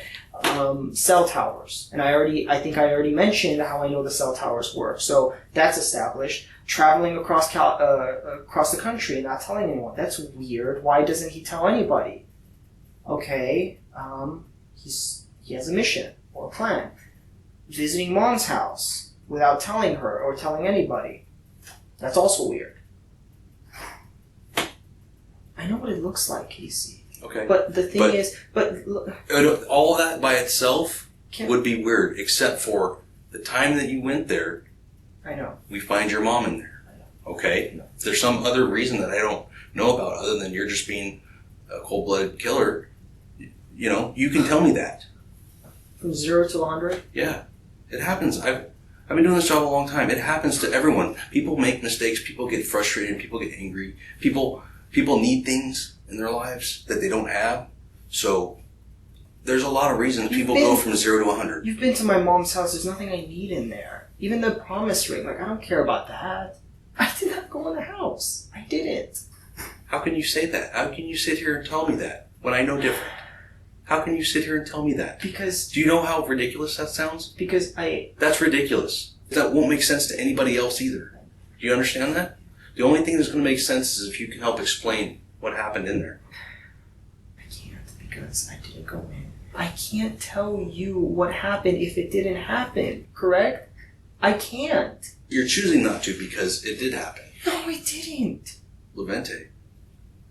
[SPEAKER 14] Cell towers. And I think I already mentioned how I know the cell towers work. So that's established. Traveling across the country and not telling anyone. That's weird. Why doesn't he tell anybody? Okay, he has a mission or a plan. Visiting mom's house without telling her or telling anybody. That's also weird. I know what it looks like, Casey.
[SPEAKER 2] Okay.
[SPEAKER 14] But the thing is,
[SPEAKER 2] all of that by itself would be weird, except for the time that you went there.
[SPEAKER 14] I know.
[SPEAKER 2] We find your mom in there. Okay? If there's some other reason that I don't know about other than you're just being a cold-blooded killer, you know, you can tell me that.
[SPEAKER 14] From 0 to 100?
[SPEAKER 2] Yeah. It happens. I've been doing this job a long time. It happens to everyone. People make mistakes. People get frustrated. People get angry. People need things in their lives that they don't have. So there's a lot of reasons people go from 0 to 100.
[SPEAKER 14] You've been to my mom's house. There's nothing I need in there. Even the promise ring. Like, I don't care about that. I did not go in the house. I didn't.
[SPEAKER 2] How can you say that? How can you sit here and tell me that when I know different? How can you sit here and tell me that?
[SPEAKER 14] Because...
[SPEAKER 2] Do you know how ridiculous that sounds?
[SPEAKER 14] Because
[SPEAKER 2] That's ridiculous. That won't make sense to anybody else either. Do you understand that? The only thing that's going to make sense is if you can help explain what happened in there.
[SPEAKER 14] I can't because I didn't go in. I can't tell you what happened if it didn't happen, correct? I can't.
[SPEAKER 2] You're choosing not to because it did happen.
[SPEAKER 14] No, it didn't.
[SPEAKER 2] Levente,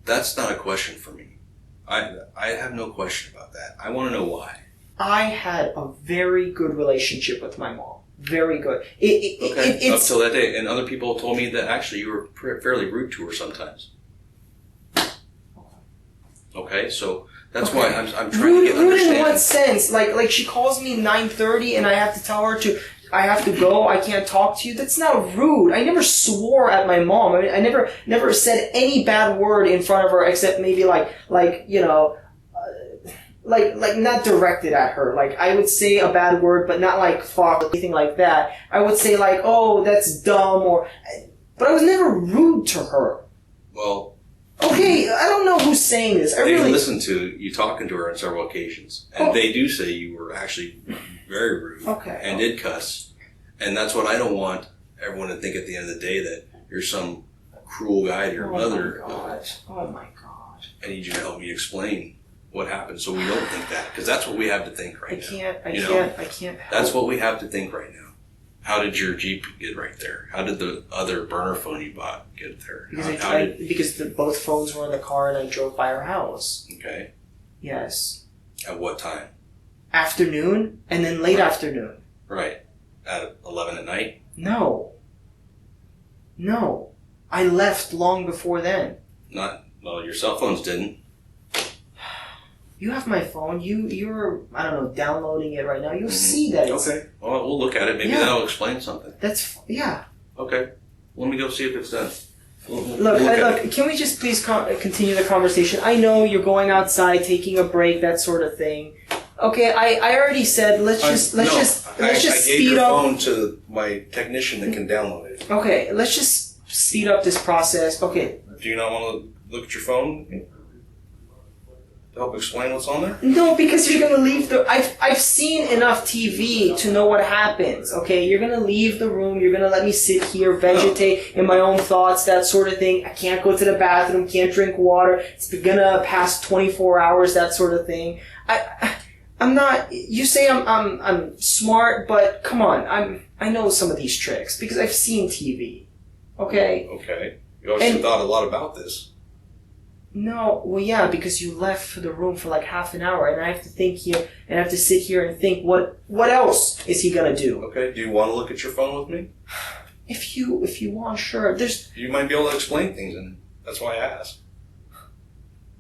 [SPEAKER 2] that's not a question for me. I have no question about that. I want to know why.
[SPEAKER 14] I had a very good relationship with my mom. Very good.
[SPEAKER 2] Up till that day. And other people told me that actually you were fairly rude to her sometimes. Okay, so that's why I'm trying to get
[SPEAKER 14] rude
[SPEAKER 2] understanding.
[SPEAKER 14] in what sense? Like she calls me 9:30 and I have to tell her I have to go, I can't talk to you. That's not rude. I never swore at my mom. I mean, I never said any bad word in front of her except maybe like not directed at her. Like I would say a bad word, but not like fuck or anything like that. I would say like, oh, that's dumb but I was never rude to her.
[SPEAKER 2] Well,
[SPEAKER 14] okay, I don't know who's saying this.
[SPEAKER 2] They listened to you talking to her on several occasions, and they do say you were actually very rude and did cuss. And that's what I don't want everyone to think at the end of the day, that you're some cruel guy to your mother.
[SPEAKER 14] Oh my God.
[SPEAKER 2] I need you to help me explain what happened so we don't think that, because that's what we have to think right now.
[SPEAKER 14] I can't help.
[SPEAKER 2] That's what we have to think right now. How did your Jeep get right there? How did the other burner phone you bought get there?
[SPEAKER 14] Because both phones were in the car and I drove by her house.
[SPEAKER 2] Okay.
[SPEAKER 14] Yes.
[SPEAKER 2] At what time?
[SPEAKER 14] Afternoon and then late afternoon.
[SPEAKER 2] Right. At 11 at night?
[SPEAKER 14] No. I left long before then.
[SPEAKER 2] Well, your cell phones didn't.
[SPEAKER 14] You have my phone. You're I don't know, downloading it right now. You'll see that it's...
[SPEAKER 2] Okay. Well, we'll look at it. Maybe that'll explain something.
[SPEAKER 14] Yeah.
[SPEAKER 2] Okay. Let me go see if it's done.
[SPEAKER 14] Look, can we just please continue the conversation? I know you're going outside, taking a break, that sort of thing. Okay, I already said let's just speed up.
[SPEAKER 2] I gave your phone to my technician that can download it.
[SPEAKER 14] Okay, let's just speed up this process. Okay.
[SPEAKER 2] Do you not want to look at your phone to help explain what's on there?
[SPEAKER 14] No, because you're gonna leave I've seen enough TV to know what happens. Okay, you're gonna leave the room. You're gonna let me sit here, vegetate in my own thoughts, that sort of thing. I can't go to the bathroom. Can't drink water. It's gonna pass 24 hours. That sort of thing. I'm not. You say I'm smart, but come on. I know some of these tricks because I've seen TV. Okay.
[SPEAKER 2] Okay. You obviously thought a lot about this.
[SPEAKER 14] No, well, yeah, because you left the room for like half an hour, and I have to think here, and I have to sit here and think, what else is he gonna do?
[SPEAKER 2] Okay. Do you want to look at your phone with me?
[SPEAKER 14] If you want, sure.
[SPEAKER 2] You might be able to explain things, and that's why I asked.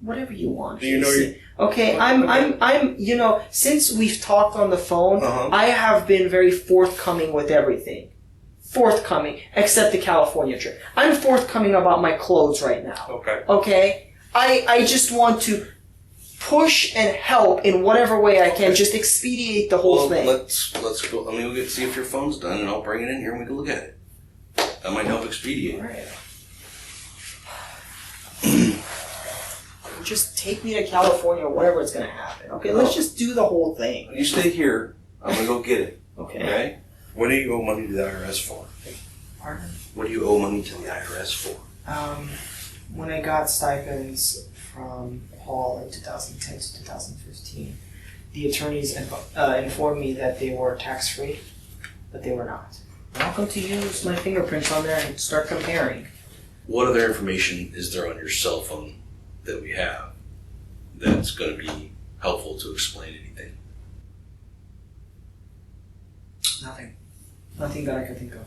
[SPEAKER 14] Whatever you want.
[SPEAKER 2] Do you know
[SPEAKER 14] Okay, I'm. You know, since we've talked on the phone, I have been very forthcoming with everything. Forthcoming, except the California trip. I'm forthcoming about my clothes right now.
[SPEAKER 2] Okay.
[SPEAKER 14] Okay? I just want to push and help in whatever way I can. Just expedite the whole thing.
[SPEAKER 2] Let's go. Let me go see if your phone's done, and I'll bring it in here and we can look at it. That might help expedite.
[SPEAKER 14] Right. Just take me to California or whatever it's gonna happen. Okay, let's just do the whole thing.
[SPEAKER 2] You stay here. I'm gonna go get it.
[SPEAKER 14] Okay.
[SPEAKER 2] What do you owe money to the IRS for?
[SPEAKER 14] Pardon?
[SPEAKER 2] What do you owe money to the IRS for?
[SPEAKER 14] When I got stipends from Paul in 2010 to 2015, the attorneys informed me that they were tax-free, but they were not. I'm going to use my fingerprints on there and start comparing.
[SPEAKER 2] What other information is there on your cell phone that we have that's going to be helpful to explain anything?
[SPEAKER 14] Nothing. Nothing that I can think of.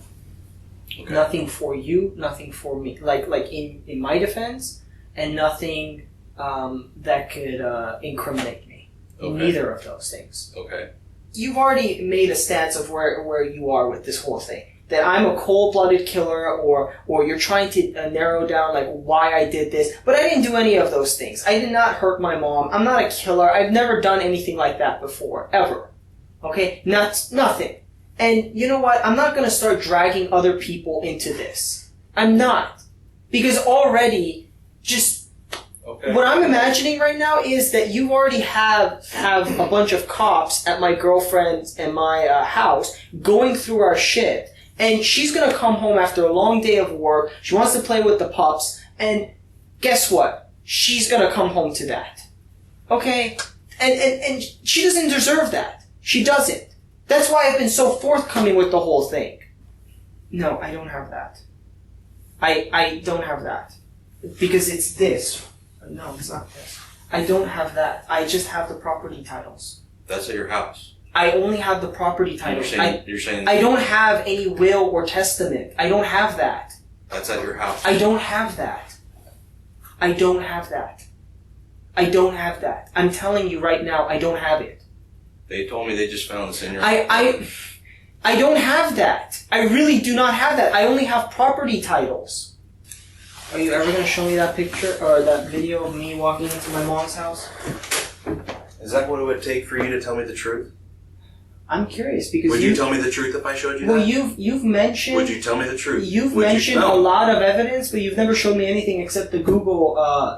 [SPEAKER 2] Okay.
[SPEAKER 14] Nothing for you, nothing for me. Like in my defense, and nothing that could incriminate me. In neither of those things.
[SPEAKER 2] Okay.
[SPEAKER 14] You've already made a stance of where you are with this whole thing. That I'm a cold-blooded killer, or you're trying to narrow down like why I did this. But I didn't do any of those things. I did not hurt my mom. I'm not a killer. I've never done anything like that before, ever. Okay? Nothing. And you know what? I'm not going to start dragging other people into this. I'm not. Because already, just what I'm imagining right now is that you already have a bunch of cops at my girlfriend's and my house going through our shit. And she's gonna come home after a long day of work. She wants to play with the pups. And guess what? She's gonna come home to that. Okay? And she doesn't deserve that. She doesn't. That's why I've been so forthcoming with the whole thing. No, I don't have that. I don't have that. Because it's this. No, it's not this. I don't have that. I just have the property titles.
[SPEAKER 2] That's at your house.
[SPEAKER 14] I only have the property titles.
[SPEAKER 2] You're saying
[SPEAKER 14] I don't have any will or testament. I don't have that.
[SPEAKER 2] that's at your house.
[SPEAKER 14] I don't have that. I don't have that. I don't have that. I'm telling you right now, I don't have it.
[SPEAKER 2] They told me they just found this in your
[SPEAKER 14] I don't have that. I really do not have that. I only have property titles. Are you ever going to show me that picture or that video of me walking into my mom's house?
[SPEAKER 2] Is that what it would take for you to tell me the truth?
[SPEAKER 14] I'm curious because
[SPEAKER 2] would you tell me the truth if I showed you
[SPEAKER 14] well,
[SPEAKER 2] that?
[SPEAKER 14] you've mentioned.
[SPEAKER 2] Would you tell me the truth?
[SPEAKER 14] You've mentioned a lot of evidence, but you've never showed me anything except the Google,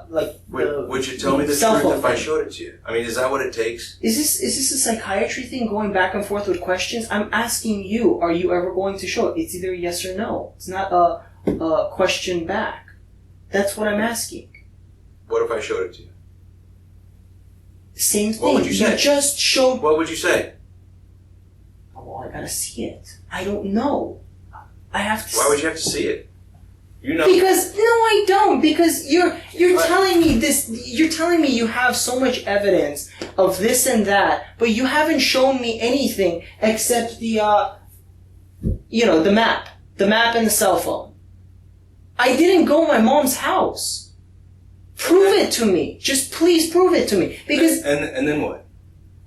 [SPEAKER 2] Would you tell me the
[SPEAKER 14] cell
[SPEAKER 2] truth
[SPEAKER 14] phone
[SPEAKER 2] if I
[SPEAKER 14] thing.
[SPEAKER 2] showed it to you? I mean, is that what it takes?
[SPEAKER 14] Is this a psychiatry thing going back and forth with questions? I'm asking you, are you ever going to show it? It's either yes or no. It's not a question back. That's what I'm asking.
[SPEAKER 2] What if I showed it to you?
[SPEAKER 14] Same thing.
[SPEAKER 2] What would you say?
[SPEAKER 14] You just showed.
[SPEAKER 2] What would you say?
[SPEAKER 14] Well, I gotta see it. I don't know. I have to.
[SPEAKER 2] Why would you have to see it? You know.
[SPEAKER 14] Because no, I don't. Because you're telling me this. You're telling me you have so much evidence of this and that, but you haven't shown me anything except the the map and the cell phone. I didn't go to my mom's house. Prove it to me. Just please prove it to me. Because
[SPEAKER 2] and then what?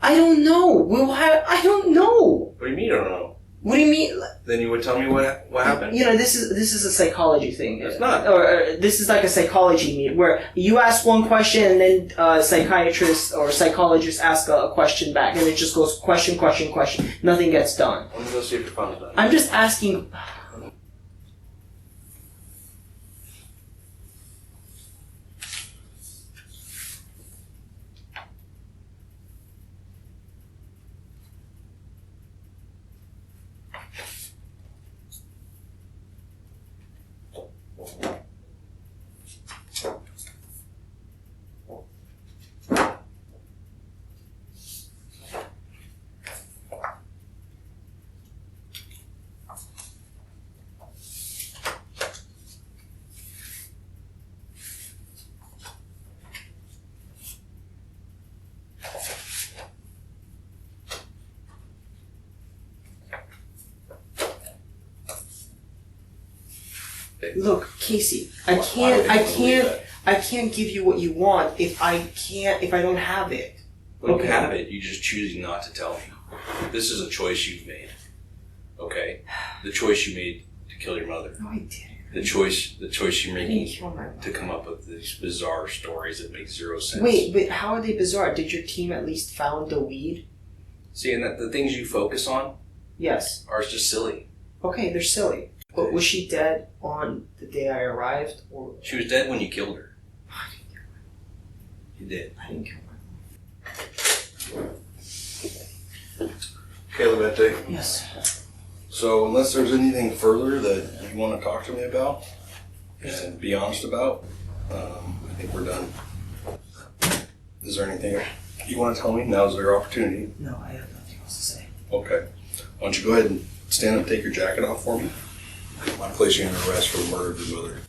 [SPEAKER 14] I don't know. I don't know.
[SPEAKER 2] What do you mean you don't know?
[SPEAKER 14] What do you mean?
[SPEAKER 2] Then you would tell me what happened.
[SPEAKER 14] This is a psychology thing.
[SPEAKER 2] It's not.
[SPEAKER 14] Or this is like a psychology meet where you ask one question and then a psychiatrist or psychologist ask a question back, and it just goes question. Nothing gets done.
[SPEAKER 2] Let me go see if your phone's done.
[SPEAKER 14] I'm just asking. Look, Casey, I can't give you what you want if I don't have it.
[SPEAKER 2] When you have it, you just choosing not to tell me. This is a choice you've made. Okay? The choice you made to kill your mother.
[SPEAKER 14] No, I didn't.
[SPEAKER 2] The choice you're making
[SPEAKER 14] kill my mother.
[SPEAKER 2] to come up with these bizarre stories that make zero sense.
[SPEAKER 14] Wait, but how are they bizarre? Did your team at least found the weed?
[SPEAKER 2] See, and that the things you focus on
[SPEAKER 14] Yes.
[SPEAKER 2] are just silly.
[SPEAKER 14] Okay, they're silly. But was she dead on the day I arrived, or
[SPEAKER 2] She was dead when you killed her. You did.
[SPEAKER 14] I didn't kill her?
[SPEAKER 2] Okay, Levente.
[SPEAKER 14] Yes.
[SPEAKER 2] So, unless there's anything further that you want to talk to me about and be honest about, I think we're done. Is there anything you want to tell me? Now's your opportunity.
[SPEAKER 14] No, I have nothing else to say.
[SPEAKER 2] Okay. Why don't you go ahead and stand up and take your jacket off for me? I'm placing you under arrest for the murder of your mother.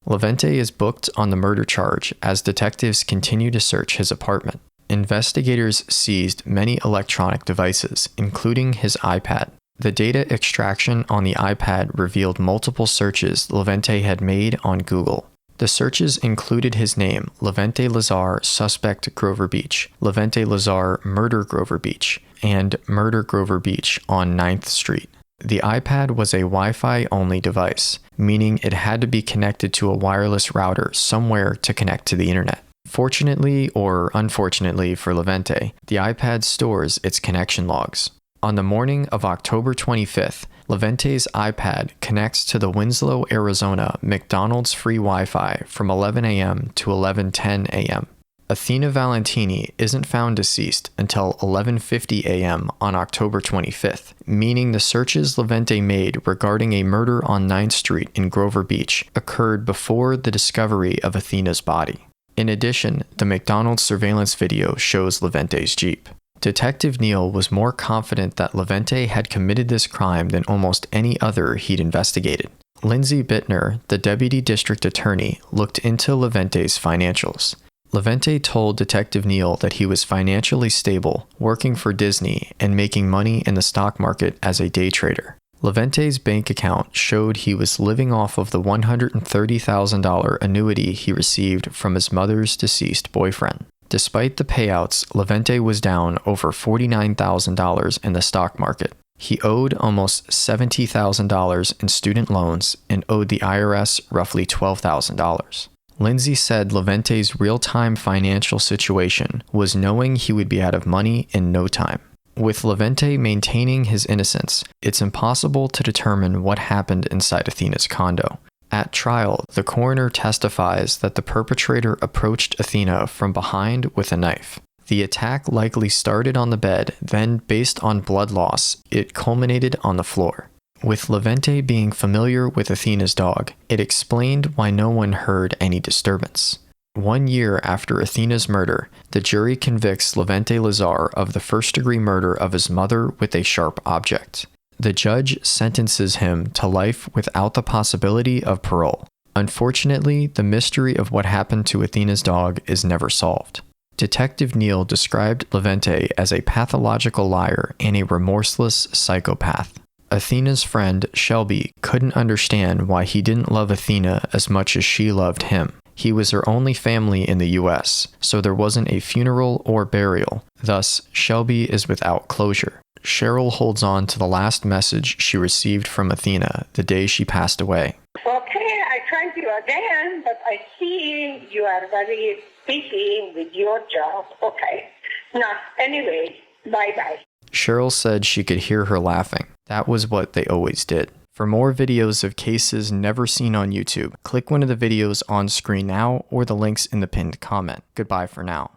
[SPEAKER 3] Levente is booked on the murder charge as detectives continue to search his apartment. Investigators seized many electronic devices, including his iPad. The data extraction on the iPad revealed multiple searches Levente had made on Google. The searches included his name, Levente Lazar, suspect Grover Beach, Levente Lazar, murder Grover Beach, and murder Grover Beach on 9th Street. The iPad was a Wi-Fi only device, meaning it had to be connected to a wireless router somewhere to connect to the internet. Fortunately or unfortunately for Levente, the iPad stores its connection logs. On the morning of October 25th, Levente's iPad connects to the Winslow, Arizona McDonald's free Wi-Fi from 11 a.m. to 11:10 a.m. Athena Valentini isn't found deceased until 11:50 a.m. on October 25th, meaning the searches Levente made regarding a murder on 9th Street in Grover Beach occurred before the discovery of Athena's body. In addition, the McDonald's surveillance video shows Levente's Jeep. Detective Neal was more confident that Levente had committed this crime than almost any other he'd investigated. Lindsay Bittner, the deputy district attorney, looked into Levente's financials. Levente told Detective Neal that he was financially stable, working for Disney, and making money in the stock market as a day trader. Levente's bank account showed he was living off of the $130,000 annuity he received from his mother's deceased boyfriend. Despite the payouts, Levente was down over $49,000 in the stock market. He owed almost $70,000 in student loans and owed the IRS roughly $12,000. Lindsay said Levente's real-time financial situation was knowing he would be out of money in no time. With Levente maintaining his innocence, it's impossible to determine what happened inside Athena's condo. At trial, the coroner testifies that the perpetrator approached Athena from behind with a knife. The attack likely started on the bed, then, based on blood loss, it culminated on the floor. With Levente being familiar with Athena's dog, it explained why no one heard any disturbance. 1 year after Athena's murder, the jury convicts Levente Lazar of the first-degree murder of his mother with a sharp object. The judge sentences him to life without the possibility of parole. Unfortunately, the mystery of what happened to Athena's dog is never solved. Detective Neal described Levente as a pathological liar and a remorseless psychopath. Athena's friend, Shelby, couldn't understand why he didn't love Athena as much as she loved him. He was her only family in the US, so there wasn't a funeral or burial. Thus, Shelby is without closure. Cheryl holds on to the last message she received from Athena the day she passed away.
[SPEAKER 15] Okay, I tried you again, but I see you are very busy with your job. Okay. Now, anyway, bye-bye.
[SPEAKER 3] Cheryl said she could hear her laughing. That was what they always did. For more videos of cases never seen on YouTube, click one of the videos on screen now or the links in the pinned comment. Goodbye for now.